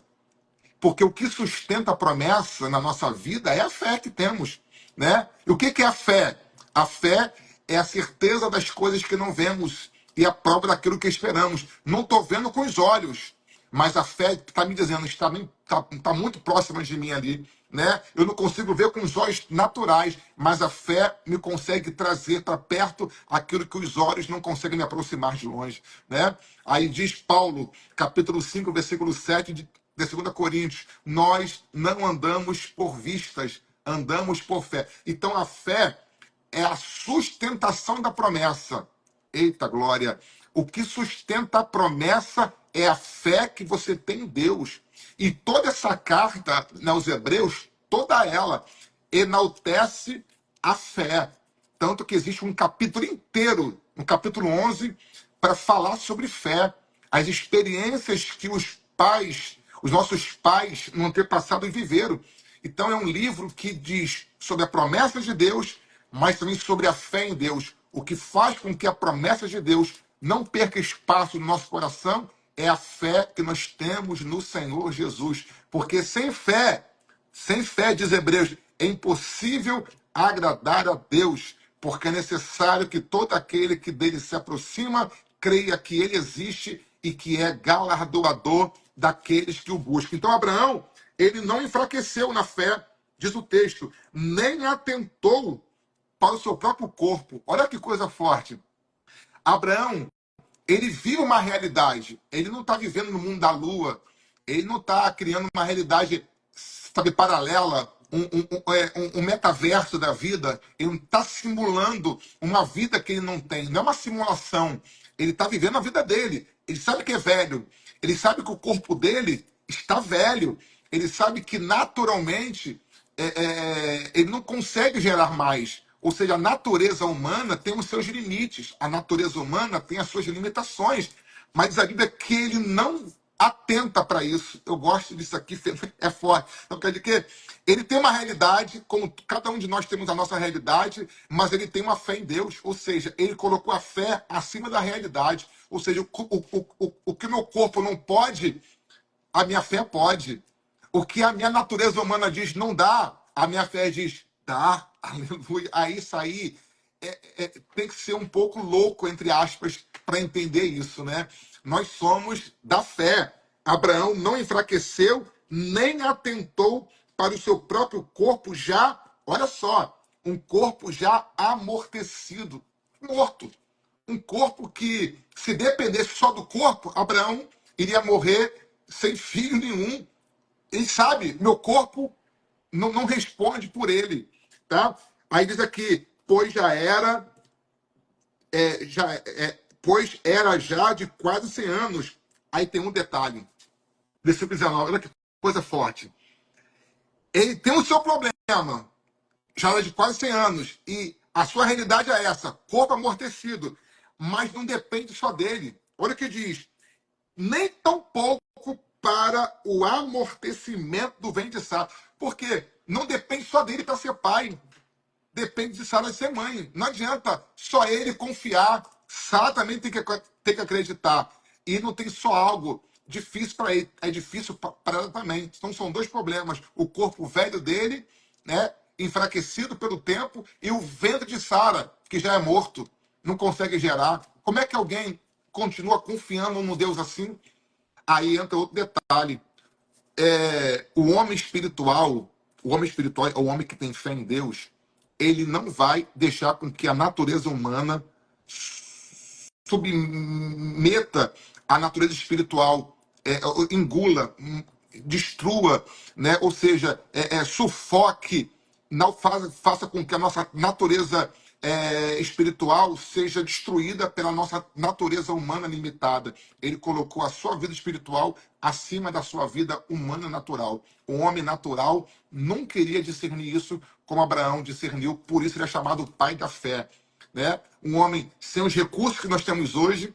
Porque o que sustenta a promessa na nossa vida é a fé que temos, né? E o que é a fé? A fé é a certeza das coisas que não vemos e a prova daquilo que esperamos. Não estou vendo com os olhos, mas a fé está me dizendo, está muito próxima de mim ali, né? Eu não consigo ver com os olhos naturais, mas a fé me consegue trazer para perto aquilo que os olhos não conseguem me aproximar de longe, né? Aí diz Paulo, capítulo 5, versículo 7 de 2 Coríntios, nós não andamos por vistas, andamos por fé. Então a fé é a sustentação da promessa. Eita glória! O que sustenta a promessa é a fé que você tem em Deus. E toda essa carta aos Hebreus, toda ela enaltece a fé. Tanto que existe um capítulo inteiro, no capítulo 11, para falar sobre fé. As experiências que os nossos pais no antepassado viveram. Então é um livro que diz sobre a promessa de Deus, mas também sobre a fé em Deus. O que faz com que a promessa de Deus não perca espaço no nosso coração é a fé que nós temos no Senhor Jesus. Porque sem fé, diz Hebreus, é impossível agradar a Deus, porque é necessário que todo aquele que dele se aproxima creia que ele existe e que é galardoador daqueles que o buscam. Então Abraão, ele não enfraqueceu na fé, diz o texto, nem atentou para o seu próprio corpo. Olha que coisa forte. Abraão, ele vive uma realidade. Ele não está vivendo no mundo da lua. Ele não está criando uma realidade, sabe, paralela, um metaverso da vida. Ele não está simulando uma vida que ele não tem. Não é uma simulação. Ele está vivendo a vida dele. Ele sabe que é velho. Ele sabe que o corpo dele está velho. Ele sabe que naturalmente ele não consegue gerar mais. Ou seja, a natureza humana tem os seus limites. A natureza humana tem as suas limitações. Mas diz a Bíblia que ele não atenta para isso. Eu gosto disso aqui, é forte. Então, quer dizer que ele tem uma realidade, como cada um de nós temos a nossa realidade, mas ele tem uma fé em Deus. Ou seja, ele colocou a fé acima da realidade. Ou seja, o que meu corpo não pode, a minha fé pode. O que a minha natureza humana diz não dá, a minha fé diz dá. Aleluia. Isso aí tem que ser um pouco louco, entre aspas, para entender isso, né? Nós somos da fé. Abraão não enfraqueceu, nem atentou para o seu próprio corpo já, olha só, um corpo já amortecido, morto. Um corpo que, se dependesse só do corpo, Abraão iria morrer sem filho nenhum. E sabe, meu corpo não responde por ele, tá? Aí diz aqui, pois era já de quase 100 anos. Aí tem um detalhe, versículo 19, olha que coisa forte. Ele tem o seu problema, já era de quase 100 anos, e a sua realidade é essa, corpo amortecido, mas não depende só dele. Olha o que diz, nem tão pouco para o amortecimento do ventre de Sara, porque não depende só dele para ser pai, depende de Sara ser mãe. Não adianta só ele confiar. Sara também tem que acreditar. E não tem só algo difícil para ele, é difícil para ela também. Então são dois problemas. O corpo velho dele, né, enfraquecido pelo tempo, e o ventre de Sara, que já é morto, não consegue gerar. Como é que alguém continua confiando num Deus assim? Aí entra outro detalhe. O homem espiritual é o homem que tem fé em Deus. Ele não vai deixar com que a natureza humana submeta a natureza espiritual, engula, destrua, né? Ou seja, sufoque, não faça com que a nossa natureza espiritual seja destruída pela nossa natureza humana limitada. Ele colocou a sua vida espiritual acima da sua vida humana natural. O homem natural não queria discernir isso como Abraão discerniu, por isso ele é chamado pai da fé, né? Um homem sem os recursos que nós temos hoje,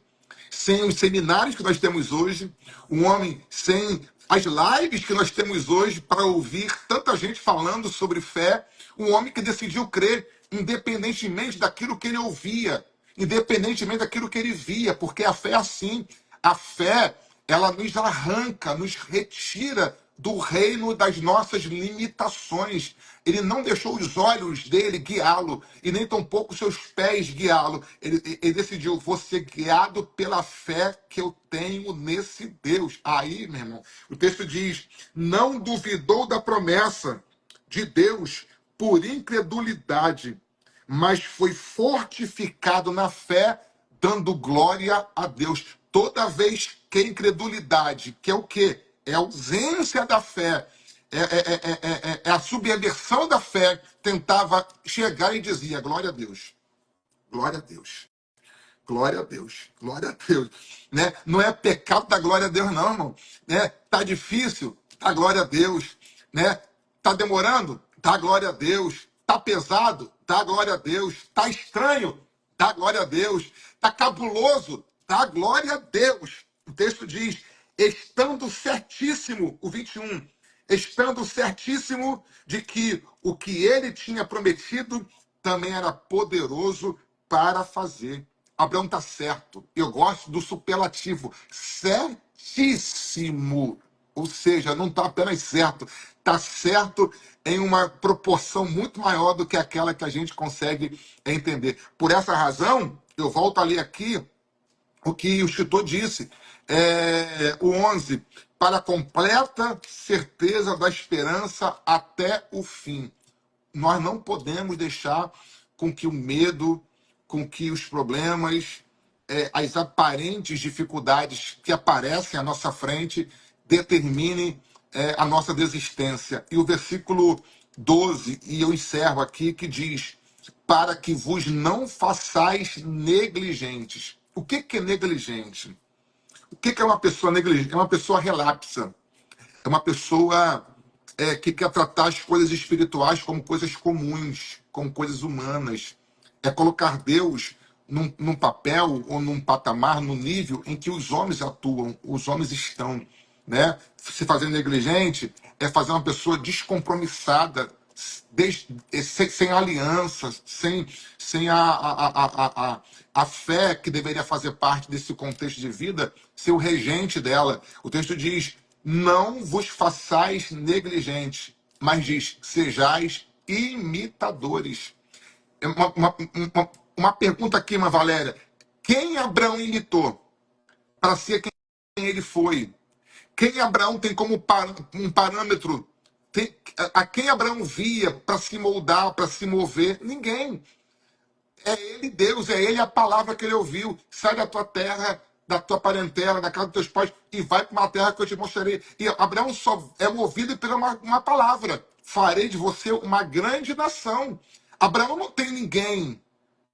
sem os seminários que nós temos hoje, um homem sem as lives que nós temos hoje para ouvir tanta gente falando sobre fé, um homem que decidiu crer independentemente daquilo que ele ouvia, independentemente daquilo que ele via, porque a fé é assim, a fé, ela nos arranca, nos retira do reino das nossas limitações. Ele não deixou os olhos dele guiá-lo, e nem tampouco os seus pés guiá-lo. Ele decidiu, vou ser guiado pela fé que eu tenho nesse Deus. Aí, meu irmão, o texto diz, não duvidou da promessa de Deus por incredulidade, mas foi fortificado na fé, dando glória a Deus. Toda vez que a incredulidade, que é o quê? É a ausência da fé, é a subversão da fé, tentava chegar e dizia, glória a Deus, glória a Deus. Glória a Deus, glória a Deus, né? Não é pecado da glória a Deus, não, irmão, né? Tá difícil, tá glória a Deus, né? Tá demorando, tá glória a Deus. Tá pesado, tá glória a Deus. Tá estranho, tá glória a Deus. Tá cabuloso, tá glória a Deus. O texto diz, estando certíssimo, o 21, estando certíssimo de que o que ele tinha prometido também era poderoso para fazer. Abraão está certo. Eu gosto do superlativo. Certíssimo. Ou seja, não está apenas certo. Está certo em uma proporção muito maior do que aquela que a gente consegue entender. Por essa razão, eu volto a ler aqui o que o escritor disse. O 11. Para a completa certeza da esperança até o fim. Nós não podemos deixar com que o medo, com que os problemas, as aparentes dificuldades que aparecem à nossa frente determinem a nossa desistência. E o versículo 12, e eu encerro aqui, que diz, para que vos não façais negligentes. O que é negligente? O que é uma pessoa negligente? É uma pessoa relapsa. É uma pessoa que quer tratar as coisas espirituais como coisas comuns, como coisas humanas. É colocar Deus num papel ou num patamar, num nível em que os homens atuam, os homens estão, né? Se fazer negligente é fazer uma pessoa descompromissada, sem aliança, sem a fé que deveria fazer parte desse contexto de vida, ser o regente dela. O texto diz, não vos façais negligentes, mas diz, sejais imitadores. uma pergunta aqui, uma Valéria. Quem Abraão imitou para ser quem ele foi? Quem Abraão tem como um parâmetro? A quem Abraão via para se moldar, para se mover? Ninguém. É ele Deus, é ele a palavra que ele ouviu. Sai da tua terra, da tua parentela, da casa dos teus pais e vai para uma terra que eu te mostrarei. E Abraão só é movido pela uma palavra. Farei de você uma grande nação. Abraão não tem ninguém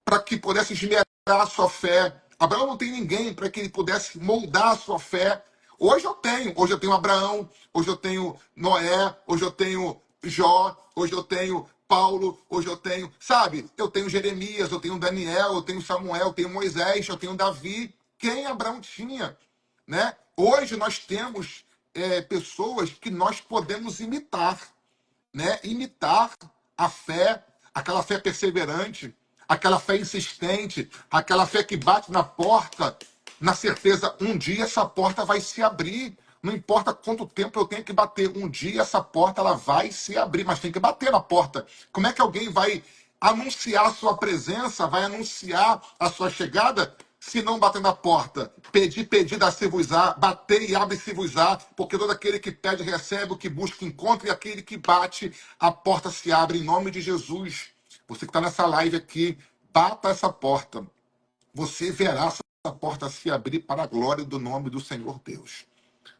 para que pudesse esmerar a sua fé. Abraão não tem ninguém para que ele pudesse moldar a sua fé. Hoje eu tenho Abraão, hoje eu tenho Noé, hoje eu tenho Jó, hoje eu tenho Paulo, hoje eu tenho, sabe? Eu tenho Jeremias, eu tenho Daniel, eu tenho Samuel, eu tenho Moisés, eu tenho Davi. Quem Abraão tinha, né? Hoje nós temos pessoas que nós podemos imitar, né? Imitar a fé, aquela fé perseverante, aquela fé insistente, aquela fé que bate na porta, na certeza, um dia essa porta vai se abrir. Não importa quanto tempo eu tenho que bater, um dia essa porta ela vai se abrir, mas tem que bater na porta. Como é que alguém vai anunciar a sua presença, vai anunciar a sua chegada, se não bater na porta? Pedir, dá-se-vos-á, bater e abre-se-vos-á, porque todo aquele que pede recebe, o que busca encontra, e aquele que bate, a porta se abre em nome de Jesus. Você que está nessa live aqui, bata essa porta. Você verá essa porta se abrir para a glória do nome do Senhor Deus.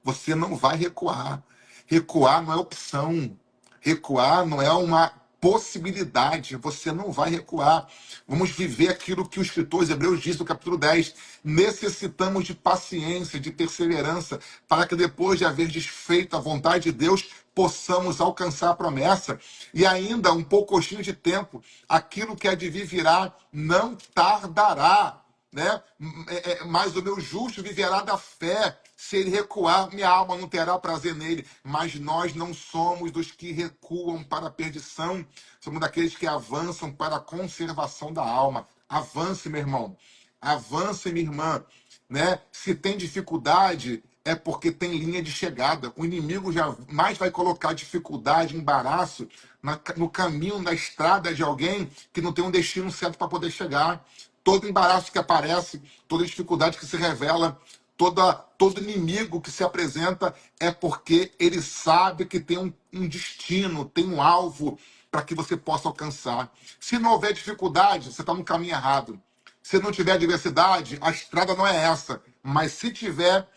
Você não vai recuar. Recuar não é opção. Recuar não é uma possibilidade. Você não vai recuar. Vamos viver aquilo que o escritor aos Hebreus diz no capítulo 10. Necessitamos de paciência, de perseverança, para que depois de haver desfeito a vontade de Deus, possamos alcançar a promessa. E ainda um pouquinho de tempo, aquilo que há de vir virá, não tardará, né? Mas o meu justo viverá da fé. Se ele recuar, minha alma não terá prazer nele. Mas nós não somos dos que recuam para a perdição, somos daqueles que avançam para a conservação da alma. Avance, meu irmão. Avance, minha irmã. Né? Se tem dificuldade, é porque tem linha de chegada. O inimigo jamais vai colocar dificuldade, embaraço no caminho, na estrada de alguém que não tem um destino certo para poder chegar. Todo embaraço que aparece, toda dificuldade que se revela, todo inimigo que se apresenta é porque ele sabe que tem um destino, tem um alvo para que você possa alcançar. Se não houver dificuldade, você está no caminho errado. Se não tiver adversidade, a estrada não é essa. Mas se tiver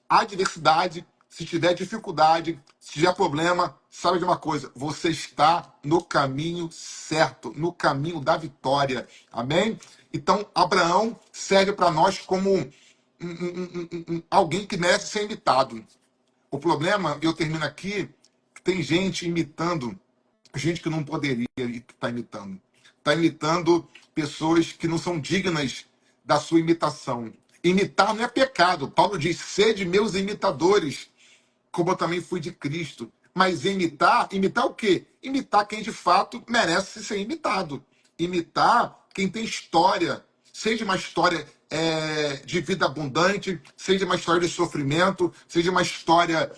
adversidade, se tiver dificuldade, se tiver problema, sabe de uma coisa? Você está no caminho certo, no caminho da vitória. Amém? Então, Abraão serve para nós como alguém que merece ser imitado. O problema, eu termino aqui, que tem gente imitando, gente que não poderia estar imitando. Está imitando pessoas que não são dignas da sua imitação. Imitar não é pecado. Paulo diz, sede meus imitadores, como eu também fui de Cristo. Mas imitar o quê? Imitar quem de fato merece ser imitado. Imitar quem tem história, seja uma história de vida abundante, seja uma história de sofrimento, seja uma história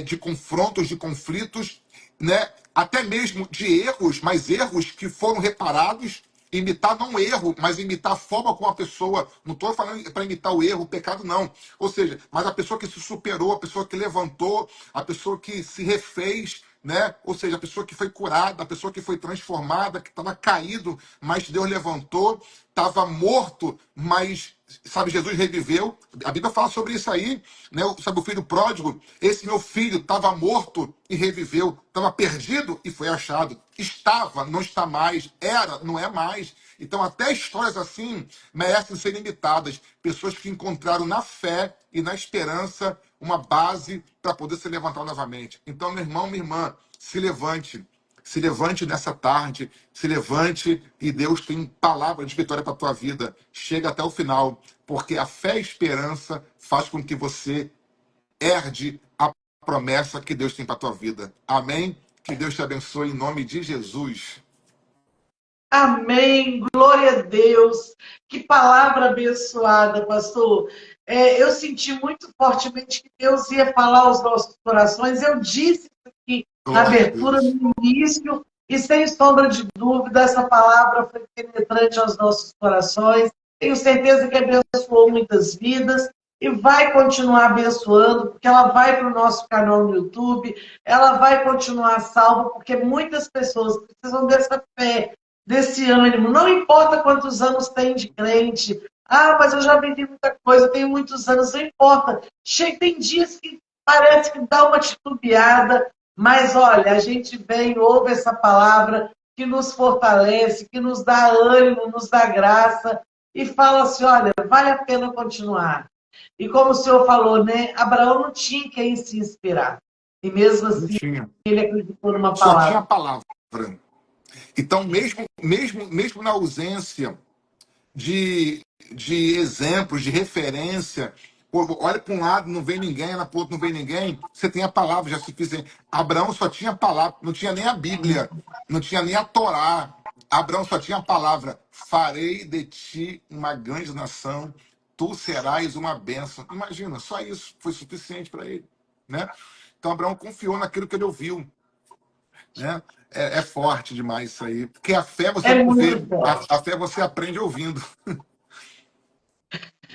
de confrontos, de conflitos, né? Até mesmo de erros, mas erros que foram reparados. Imitar não erro, mas imitar a forma como a pessoa. Não estou falando para imitar o erro, o pecado, não. Ou seja, mas a pessoa que se superou, a pessoa que levantou, a pessoa que se refez, né? Ou seja, a pessoa que foi curada, a pessoa que foi transformada, que estava caído, mas Deus levantou, estava morto, mas, sabe, Jesus reviveu. A Bíblia fala sobre isso aí, né? Sabe, o filho pródigo, esse meu filho estava morto e reviveu, estava perdido e foi achado. Estava, não está mais, era, não é mais. Então, até histórias assim merecem ser imitadas. Pessoas que encontraram na fé e na esperança uma base para poder se levantar novamente. Então, meu irmão, minha irmã, se levante. Se levante nessa tarde, se levante e Deus tem palavra de vitória para a tua vida. Chega até o final, porque a fé e a esperança faz com que você herde a promessa que Deus tem para a tua vida. Amém? Que Deus te abençoe em nome de Jesus. Amém, glória a Deus. Que palavra abençoada, pastor. Eu senti muito fortemente que Deus ia falar aos nossos corações. Eu disse aqui na Glória a abertura, Deus. no início, E sem sombra de dúvida, essa palavra foi penetrante aos nossos corações. Tenho certeza que abençoou muitas vidas e vai continuar abençoando, porque ela vai para o nosso canal no YouTube, ela vai continuar salva, porque muitas pessoas precisam dessa fé, desse ânimo. Não importa quantos anos tem de crente. Ah, mas eu já vivi muita coisa, eu tenho muitos anos, não importa. Chega, tem dias que parece que dá uma titubeada, mas olha, a gente vem, ouve essa palavra que nos fortalece, que nos dá ânimo, nos dá graça, e fala assim: olha, vale a pena continuar. E como o senhor falou, né? Abraão não tinha quem se inspirar. E mesmo Não assim, tinha. ele acreditou numa Só tinha a palavra. palavra. Então, mesmo na ausência de, de exemplos, de referência. Pô, olha para um lado, não vem ninguém, olha para o outro, não vem ninguém. Você tem a palavra já suficiente. Abraão só tinha a palavra, não tinha nem a Bíblia, não tinha nem a Torá. Abraão só tinha a palavra: farei de ti uma grande nação, tu serás uma bênção. Imagina, só isso foi suficiente para ele, né? Então Abraão confiou naquilo que ele ouviu, né? É forte demais isso aí, porque a fé você É não muito vê, forte. a fé você aprende ouvindo.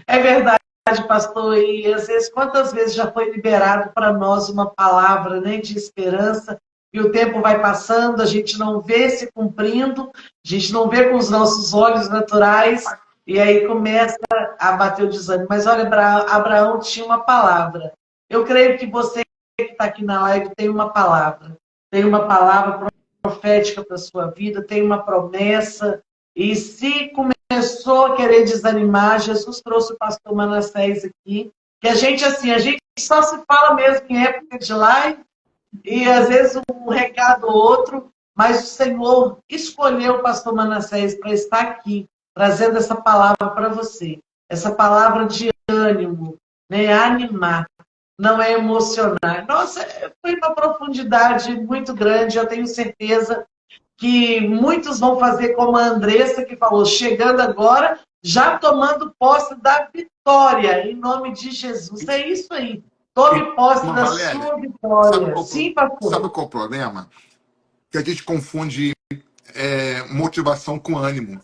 É verdade, pastor. E às vezes, quantas vezes já foi liberado para nós uma palavra, né, de esperança, e o tempo vai passando, a gente não vê se cumprindo, a gente não vê com os nossos olhos naturais, e aí começa a bater o desânimo. Mas olha, Abraão tinha uma palavra. Eu creio que você que está aqui na live tem uma palavra profética para a sua vida, tem uma promessa, e se começou a querer desanimar, Jesus trouxe o pastor Manassés aqui, que a gente, assim, a gente só se fala mesmo em época de live, e às vezes um recado ou outro, mas o Senhor escolheu o pastor Manassés para estar aqui, trazendo essa palavra para você, essa palavra de ânimo, né, animar, não é emocionar. Nossa, foi uma profundidade muito grande, eu tenho certeza que muitos vão fazer como a Andressa, que falou, chegando agora, já tomando posse da vitória, em nome de Jesus. É isso aí. Tome posse Irmã da Valéria, sua vitória. Sim, sabe pastor. qual é o problema? Que a gente confunde motivação com ânimo.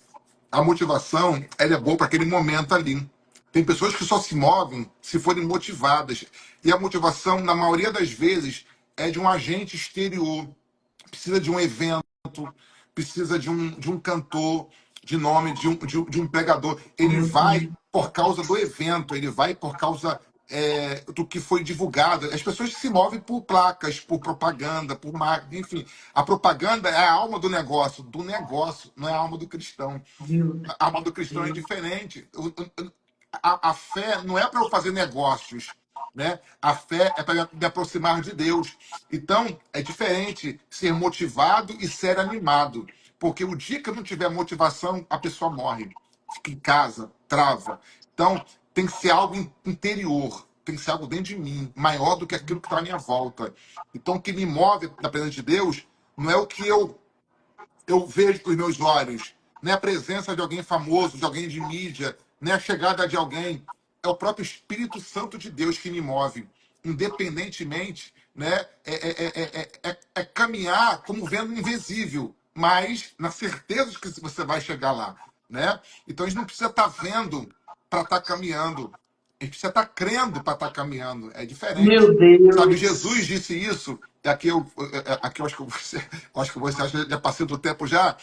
A motivação, ela é boa para aquele momento ali. Tem pessoas que só se movem se forem motivadas. E a motivação, na maioria das vezes, é de um agente exterior. Precisa de um evento, precisa de um cantor de nome, de um pregador. Ele vai por causa do evento, ele vai por causa do que foi divulgado. As pessoas se movem por placas, por propaganda, por marketing, enfim. A propaganda é a alma do negócio, não é a alma do cristão. A alma do cristão é diferente. A fé não é para eu fazer negócios, né? A fé é para me aproximar de Deus. Então, é diferente ser motivado e ser animado. Porque o dia que eu não tiver motivação, a pessoa morre. Fica em casa, trava. Então, tem que ser algo interior. Tem que ser algo dentro de mim, maior do que aquilo que está à minha volta. Então, o que me move na presença de Deus não é o que eu vejo com os meus olhos, não é a presença de alguém famoso, de alguém de mídia, não é a chegada de alguém. É o próprio Espírito Santo de Deus que me move, independentemente, né? É caminhar como vendo o invisível, mas na certeza de que você vai chegar lá, né? Então a gente não precisa estar vendo para estar caminhando. A gente precisa estar crendo para estar caminhando. É diferente. Meu Sabe, Jesus Deus. disse isso. Aqui eu acho que você acha que já passei do tempo já.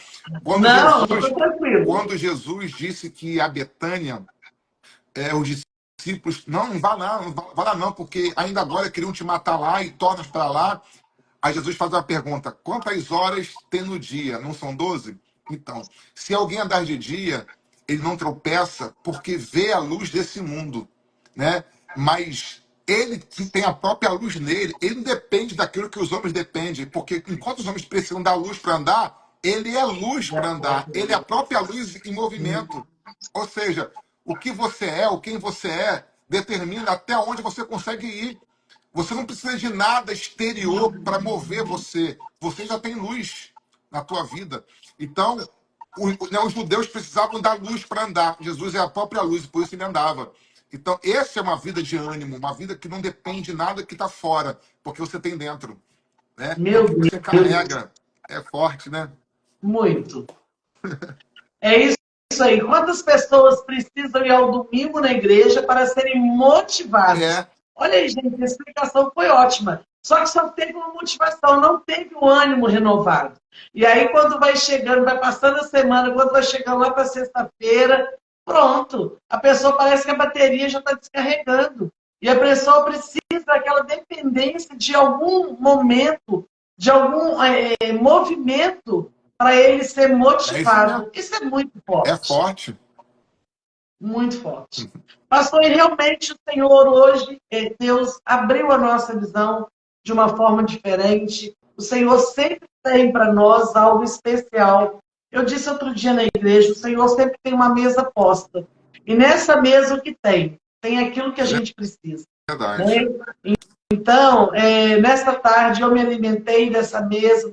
Quando Não, eu Jesus, estou tranquilo. quando Jesus disse que a Betânia, os discípulos, não vá lá, não vá lá não, porque ainda agora queriam te matar lá e tornas para lá. Aí Jesus faz uma pergunta: quantas horas tem no dia? Não são 12? Então, se alguém andar de dia, ele não tropeça porque vê a luz desse mundo, né? Mas ele que tem a própria luz nele, ele não depende daquilo que os homens dependem, porque enquanto os homens precisam da luz para andar, ele é luz para andar, ele é a própria luz em movimento. Ou seja, o que você é, o quem você é, determina até onde você consegue ir. Você não precisa de nada exterior para mover você. Você já tem luz na tua vida. Então, os judeus precisavam da luz para andar. Jesus é a própria luz, e por isso ele andava. Então, essa é uma vida de ânimo, uma vida que não depende de nada que está fora, porque você tem dentro, né? É o Meu que você Deus. carrega. É forte, né? Muito. É isso aí. Quantas pessoas precisam ir ao domingo na igreja para serem motivados? É, Olha aí, gente, a explicação foi ótima. Só que só teve uma motivação, não teve o ânimo renovado. E aí, quando vai chegando, vai passando a semana, quando vai chegando lá para sexta-feira, pronto. A pessoa parece que a bateria já está descarregando. E a pessoa precisa daquela dependência de algum momento, de algum movimento para ele ser é isso mesmo. motivado. Isso é muito É forte, forte. muito forte. Pastor, e realmente o Senhor hoje, Deus abriu a nossa visão de uma forma diferente. O Senhor sempre tem para nós algo especial. Eu disse outro dia na igreja, o Senhor sempre tem uma mesa posta. E nessa mesa o que tem? Tem aquilo que a gente precisa. Verdade. Né? Então, nesta tarde eu me alimentei dessa mesa,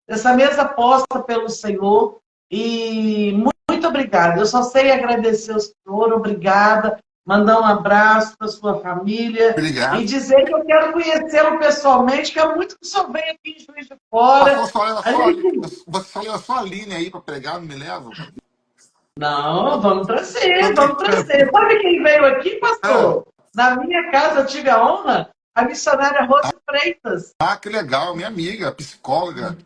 dessa mesa posta pelo Senhor, e muito obrigada. Eu só sei agradecer ao Senhor, obrigada, mandar um abraço para sua família e Obrigado. dizer que eu quero conhecê-lo pessoalmente, que é muito que o senhor vem aqui em Juiz de Pastor, Fora. só leva A só, gente... você só leva só a Aline aí para pregar, não me leva? Não, vamos Tô trazer, vamos brincando. trazer. Sabe quem veio aqui, Ah, pastor? Na minha casa eu tive a honra, a missionária Rose Freitas. que legal, minha amiga, psicóloga.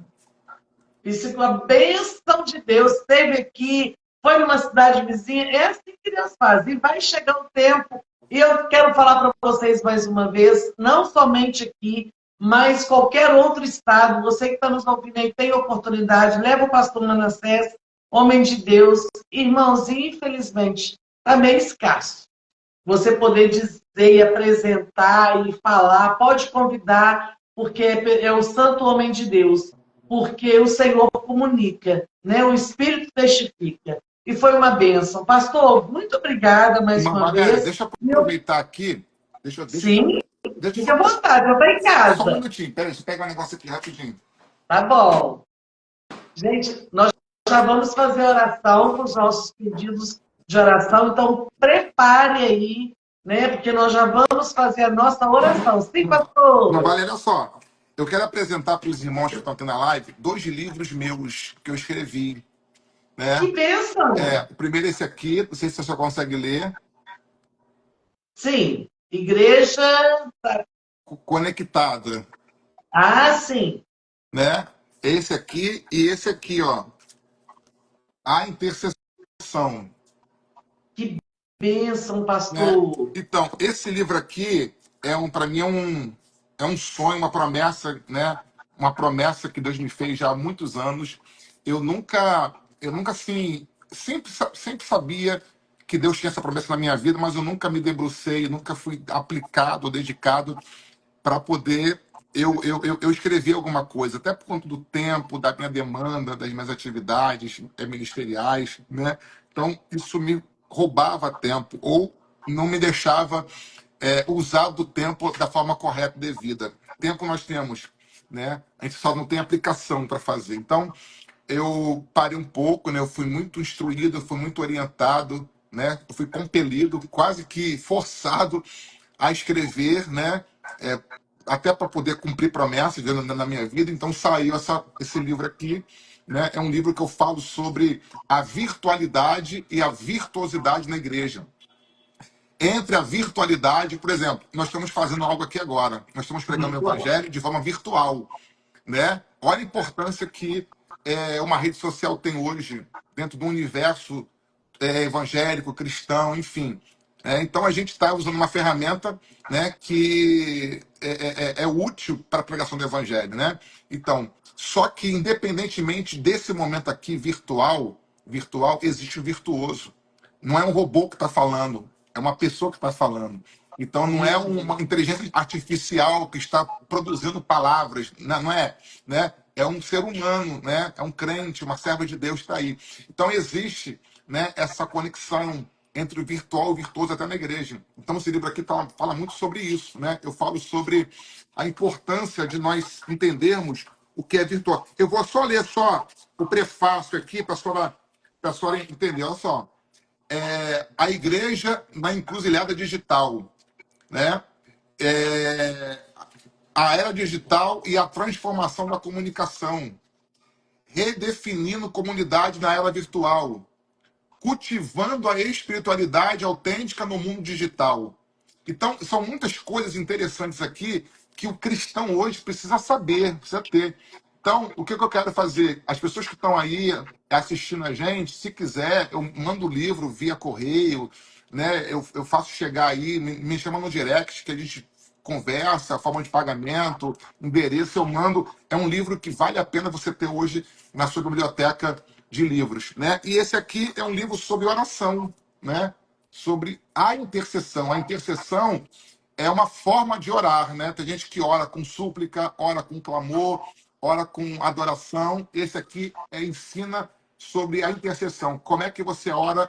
Isso com a bênção de Deus, esteve aqui, foi numa cidade vizinha, é assim que Deus faz. E vai chegar o tempo, e eu quero falar para vocês mais uma vez, não somente aqui, mas qualquer outro estado, você que está nos ouvindo aí, tem oportunidade, leva o pastor Manassés, homem de Deus, irmãos, e infelizmente, está meio escasso você poder dizer e apresentar e falar, pode convidar, porque é o santo homem de Deus, porque o Senhor comunica, né? O Espírito testifica. E foi uma bênção. Pastor, muito obrigada mais Irmã uma Valéria, vez. deixa eu aproveitar aqui. Sim, Deixa eu fique à vontade, eu estou em só um casa. minutinho. Pera aí, deixa eu pegar um negócio aqui rapidinho. Tá bom. Gente, nós já vamos fazer oração com os nossos pedidos de oração, então prepare aí, né? Porque nós já vamos fazer a nossa oração. Sim, Irmã pastor? Valéria, olha só. Eu quero apresentar para os irmãos que estão aqui na live 2 livros meus que eu escrevi, Que né? bênção! O primeiro é esse aqui, não sei se você só consegue ler, Sim, igreja. Conectada, Ah, sim. né? Esse aqui e esse aqui, ó, A Intercessão, Que bênção, né? pastor. Então, esse livro aqui para mim é um sonho, uma promessa, né? Uma promessa que Deus me fez já há muitos anos. Eu nunca assim, sempre sabia que Deus tinha essa promessa na minha vida, mas eu nunca me debrucei, nunca fui aplicado, dedicado para poder eu escrever alguma coisa, até por conta do tempo, da minha demanda, das minhas atividades ministeriais, né? Então, isso me roubava tempo ou não me deixava usar do tempo da forma correta e devida. Tempo nós temos, né? A gente só não tem aplicação para fazer. Então, eu parei um pouco, né? Eu fui muito instruído, eu fui muito orientado, né? Eu fui compelido, quase que forçado a escrever, né? É, até para poder cumprir promessas na minha vida. Então saiu esse livro aqui, né? É um livro que eu falo sobre a virtualidade e a virtuosidade na igreja. Entre a virtualidade, por exemplo, nós estamos fazendo algo aqui agora. Nós estamos pregando o evangelho de forma virtual, né? Olha a importância que uma rede social tem hoje dentro do universo evangélico, cristão, enfim. Então a gente está usando uma ferramenta, né, que é útil para a pregação do evangelho, né? Então, só que independentemente desse momento aqui virtual existe o virtuoso. Não é um robô que está falando, é uma pessoa que está falando. Então não é uma inteligência artificial que está produzindo palavras, não é, né? É um ser humano, né? É um crente, uma serva de Deus que está aí. Então existe, né, essa conexão entre o virtual e o virtuoso até na igreja. Então esse livro aqui fala muito sobre isso, né? Eu falo sobre a importância de nós entendermos o que é virtual. Eu vou só ler só o prefácio aqui para a senhora entender. Olha só. A igreja na encruzilhada digital, né? É, a era digital e a transformação da comunicação. Redefinindo comunidade na era virtual, cultivando a espiritualidade autêntica no mundo digital. Então, são muitas coisas interessantes aqui que o cristão hoje precisa saber, precisa ter. Então, o que que eu quero fazer? As pessoas que estão aí assistindo a gente, se quiser, eu mando o livro via correio, né? Eu faço chegar aí, me chama no direct, que a gente conversa, forma de pagamento, endereço, eu mando. É um livro que vale a pena você ter hoje na sua biblioteca de livros, né? E esse aqui é um livro sobre oração, né? Sobre a intercessão. A intercessão é uma forma de orar, né? Tem gente que ora com súplica, ora com clamor, ora com adoração. Esse aqui ensina sobre a intercessão. Como é que você ora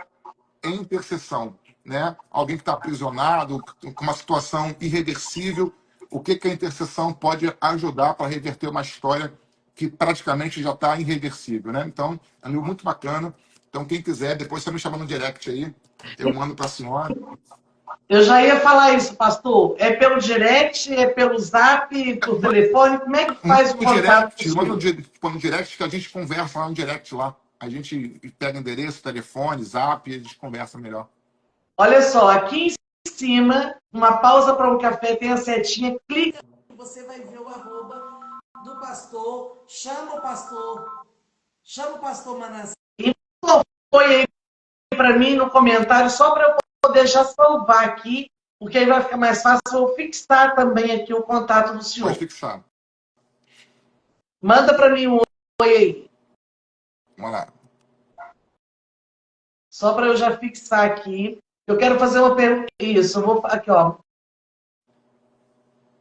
em intercessão, né? Alguém que está aprisionado, com uma situação irreversível, o que que a intercessão pode ajudar para reverter uma história que praticamente já está irreversível, né? Então, é um livro muito bacana. Então, quem quiser, depois você me chama no direct aí, eu mando para a senhora. Eu já ia falar isso, pastor. É pelo direct, é pelo zap, por telefone? Como é que Manda faz o no contato com o direct, manda no, senhor? no direct que a gente conversa lá no direct lá. A gente pega endereço, telefone, zap e a gente conversa melhor. Olha só, aqui em cima, uma pausa para um café, tem a setinha, clica e você vai ver o arroba do pastor, chama o pastor Manassés. E foi aí para mim no comentário, só para eu poder já salvar aqui, porque aí vai ficar mais fácil eu fixar também aqui o contato do Pode senhor. fixar. Manda para mim um oi aí, Vamos lá. só para eu já fixar aqui. Eu quero fazer uma pergunta. Isso, eu vou aqui, ó.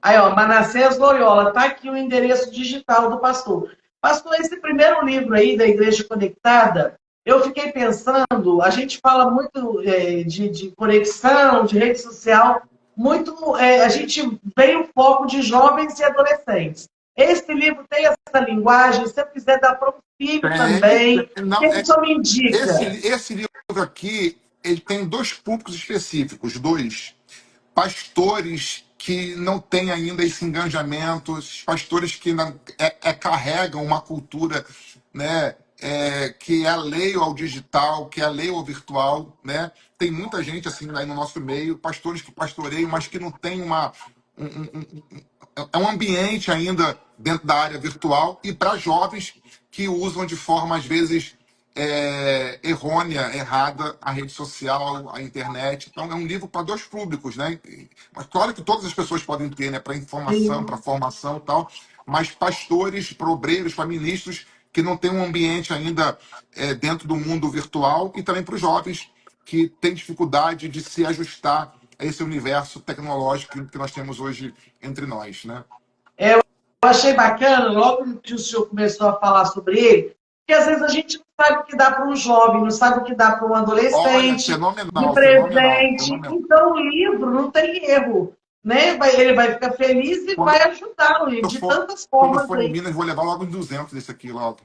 Aí, ó, Manassés Loyola, tá aqui o endereço digital do pastor. Pastor, esse primeiro livro aí da Igreja Conectada, eu fiquei pensando, a gente fala muito de conexão, de rede social, muito, a gente vê o foco de jovens e adolescentes. Esse livro tem essa linguagem, se eu quiser dar para o filho também, o Não, que o senhor me indica? esse livro aqui, ele tem dois públicos específicos, dois. Pastores que não têm ainda esse engajamento, esses pastores que carregam uma cultura, né, que é alheio ao digital, que é alheio ao virtual, né? Tem muita gente assim aí no nosso meio, pastores que pastoreiam, mas que não tem um, um- um- é um ambiente ainda dentro da área virtual e para jovens que usam de forma às vezes errônea, errada, a rede social, a internet. Então, é um livro para dois públicos, né? Mas claro que todas as pessoas podem ter, né? Para informação, para formação e tal, mas pastores, para obreiros, para ministros que não têm um ambiente ainda dentro do mundo virtual e também para os jovens que têm dificuldade de se ajustar a esse universo tecnológico que nós temos hoje entre nós, né? Eu achei bacana, logo que o senhor começou a falar sobre ele, que às vezes a gente não sabe o que dá para um jovem, não sabe o que dá para um Olha, adolescente, de fenomenal, fenomenal, presente. fenomenal. Então, o livro não tem erro, né? Ele vai ficar feliz e vai ajudá-lo eu de for, tantas quando eu formas for em aí. Minas, vou levar logo uns 200 desse aqui logo.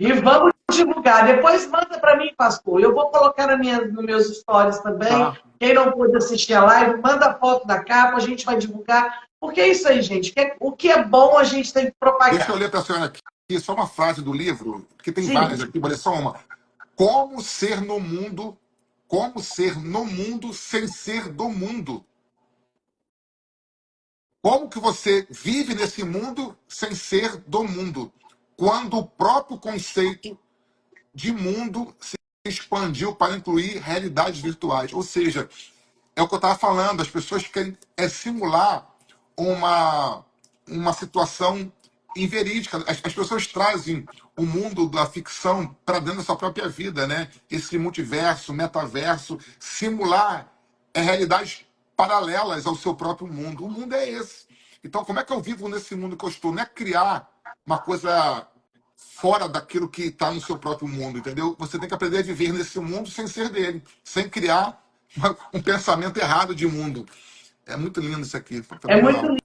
E vamos divulgar. Depois manda para mim, pastor. Eu vou colocar nos meus stories também. Tá? Quem não pôde assistir a live, manda a foto da capa, a gente vai divulgar. Porque é isso aí, gente. O que é bom, a gente tem que Deixa eu propagar. ler para a senhora aqui só uma frase do livro, que tem várias Sim. aqui, vou ler só uma. Como ser no mundo, como ser no mundo sem ser do mundo. Como que você vive nesse mundo sem ser do mundo? Quando o próprio conceito de mundo se expandiu para incluir realidades virtuais. Ou seja, é o que eu estava falando, as pessoas querem simular uma, uma situação inverídica. As pessoas trazem o mundo da ficção para dentro da sua própria vida, né? Esse multiverso, metaverso, simular realidades paralelas ao seu próprio mundo. O mundo é esse. Então, como é que eu vivo nesse mundo que eu estou? Não é criar uma coisa fora daquilo que está no seu próprio mundo, entendeu? Você tem que aprender a viver nesse mundo sem ser dele, sem criar um pensamento errado de mundo. É muito lindo isso aqui, É muito fenomenal.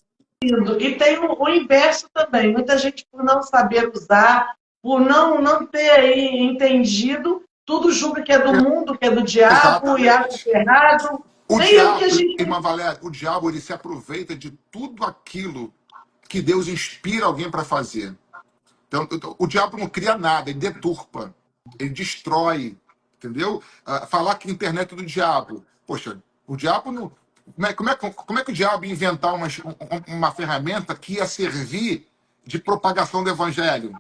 lindo. E tem o inverso também. Muita gente, por não saber usar, por não ter aí entendido, tudo julga que é do mundo, que é do diabo, e acha que Exatamente. é errado. O Nem é o que a diabo, gente. irmã Valéria, o diabo ele se aproveita de tudo aquilo que Deus inspira alguém para fazer. Então, o diabo não cria nada, ele deturpa, ele destrói, entendeu? Falar que a internet é do diabo. Poxa, o diabo não. Como é que o diabo ia inventar uma ferramenta que ia servir de propagação do evangelho?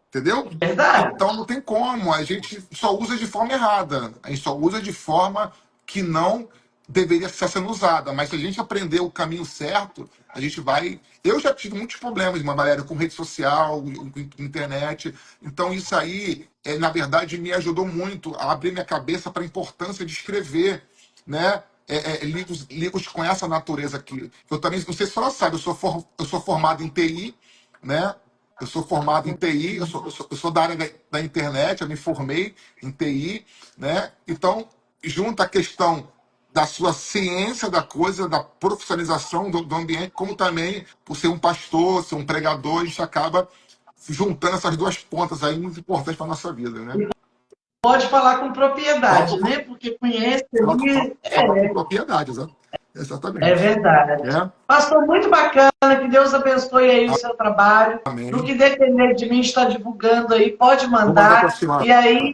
Entendeu? Verdade. Então não tem como. A gente só usa de forma errada. A gente só usa de forma que não deveria estar sendo usada. Mas se a gente aprender o caminho certo, a gente vai. Eu já tive muitos problemas, irmã Valéria, com rede social, com internet. Então isso aí, na verdade, me ajudou muito a abrir minha cabeça para a importância de escrever, né? Livros com essa natureza aqui. Eu também, não sei se ela sabe, eu sou formado em TI, né? Eu sou formado em TI, eu sou da área da internet, eu me formei em TI, né? Então, junto a questão da sua ciência da coisa, da profissionalização do ambiente, como também por ser um pastor, ser um pregador, a gente acaba juntando essas duas pontas aí muito importantes para a nossa vida, né? Pode falar com Fala propriedade, com, né? Porque conhece fala com, ali. fala com propriedade, É exatamente. verdade. É? Pastor, muito bacana, que Deus abençoe aí o seu trabalho. No Amém. que depender de mim, está divulgando aí, pode Vou mandar para a mandar. senhora. E aí,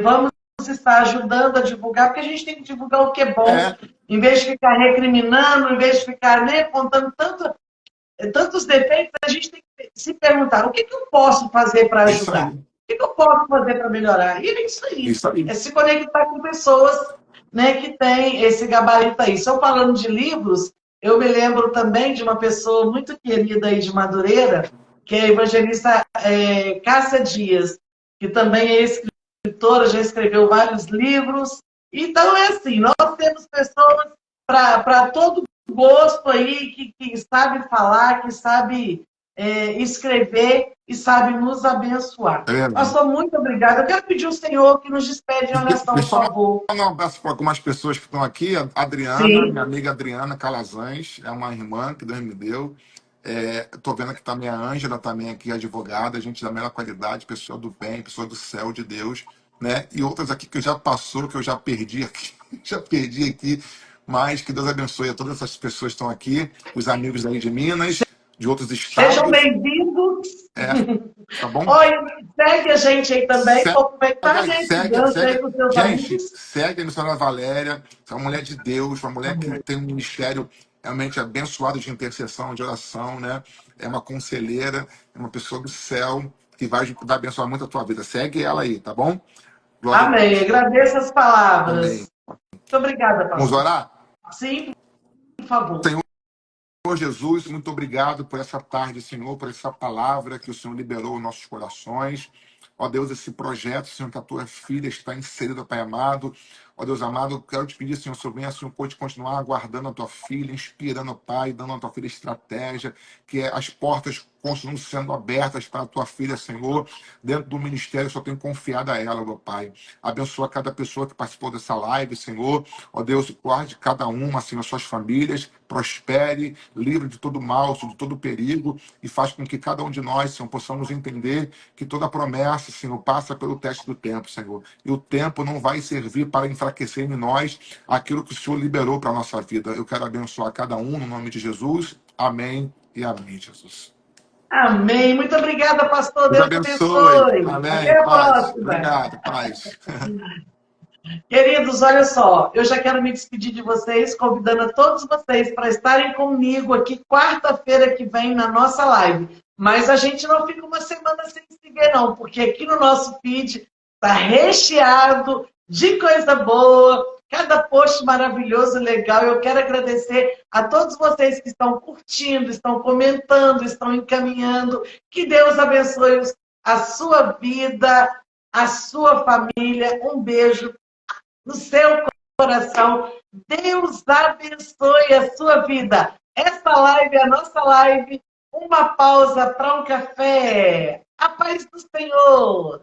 vamos estar ajudando a divulgar, porque a gente tem que divulgar o que é bom, É, em vez de ficar recriminando, em vez de ficar, né, apontando tantos defeitos, a gente tem que se perguntar, o que eu posso fazer para é isso ajudar? aí. O que eu posso fazer para melhorar? E é isso aí. Isso aí. É se conectar com pessoas, né, que têm esse gabarito aí. Só falando de livros, eu me lembro também de uma pessoa muito querida aí de Madureira, que é a evangelista Cássia Dias, que também é escritora, já escreveu vários livros. Então é assim, nós temos pessoas para todo gosto aí, que sabe falar, que sabe escrever e sabe nos abençoar. É verdade. Pastor, muito obrigada. Eu quero pedir ao Senhor que nos despede em Deixa oração, eu por só favor. mandar um abraço para algumas pessoas que estão aqui. A Adriana, minha Sim. amiga Adriana Calazans, é uma irmã que Deus me deu. Estou vendo que está minha Ângela também aqui, advogada, gente da melhor qualidade, pessoa do bem, pessoa do céu de Deus, né? E outras aqui que já passou, que eu já perdi aqui, já perdi aqui, mas que Deus abençoe a todas essas pessoas que estão aqui, os amigos aí de Minas, de outros Sejam estados, bem-vindos. tá bom? Olha, segue a gente aí também, Segue, vou aproveitar, né, esse gancho aí segue. com seus Gente, amigos. segue a missionária Valéria. É uma mulher de Deus, uma mulher que Amém. tem um ministério realmente abençoado de intercessão, de oração, né? É uma conselheira, é uma pessoa do céu que vai ajudar a abençoar muito a tua vida. Segue ela aí, tá bom? Glória a Amém. Deus. Agradeço as palavras. Amém. Muito obrigada, Vamos pastor. orar? Sim, por favor. Senhor Jesus, muito obrigado por essa tarde, Senhor, por essa palavra que o Senhor liberou aos nossos corações. Ó Deus, esse projeto, Senhor, que a tua filha está inserida, Pai amado. Ó Deus amado, eu quero te pedir, Senhor, venha, Senhor, pode continuar aguardando a tua filha, inspirando, Pai, dando à tua filha estratégia, que as portas continuam sendo abertas para a tua filha, Senhor. Dentro do ministério, eu só tenho confiado a ela, meu Pai. Abençoa cada pessoa que participou dessa live, Senhor. Ó Deus, guarde cada uma, Senhor, suas famílias, prospere, livre de todo mal, de todo perigo, e faz com que cada um de nós, Senhor, possamos entender que toda promessa, Senhor, passa pelo teste do tempo, Senhor. E o tempo não vai servir para enfraquecer em nós aquilo que o Senhor liberou para a nossa vida. Eu quero abençoar cada um no nome de Jesus. Amém e amém, Jesus. Amém. Muito obrigada, pastor. Deus Deus abençoe. abençoe. Amém. Até a Paz. próxima. Obrigado. Paz. Queridos, olha só, eu já quero me despedir de vocês, convidando a todos vocês para estarem comigo aqui quarta-feira que vem na nossa live. Mas a gente não fica uma semana sem se ver, não, porque aqui no nosso feed está recheado de coisa boa, cada post maravilhoso, legal. Eu quero agradecer a todos vocês que estão curtindo, estão comentando, estão encaminhando. Que Deus abençoe a sua vida, a sua família. Um beijo no seu coração. Deus abençoe a sua vida. Essa live é a nossa live. Uma pausa para um café. A paz do Senhor.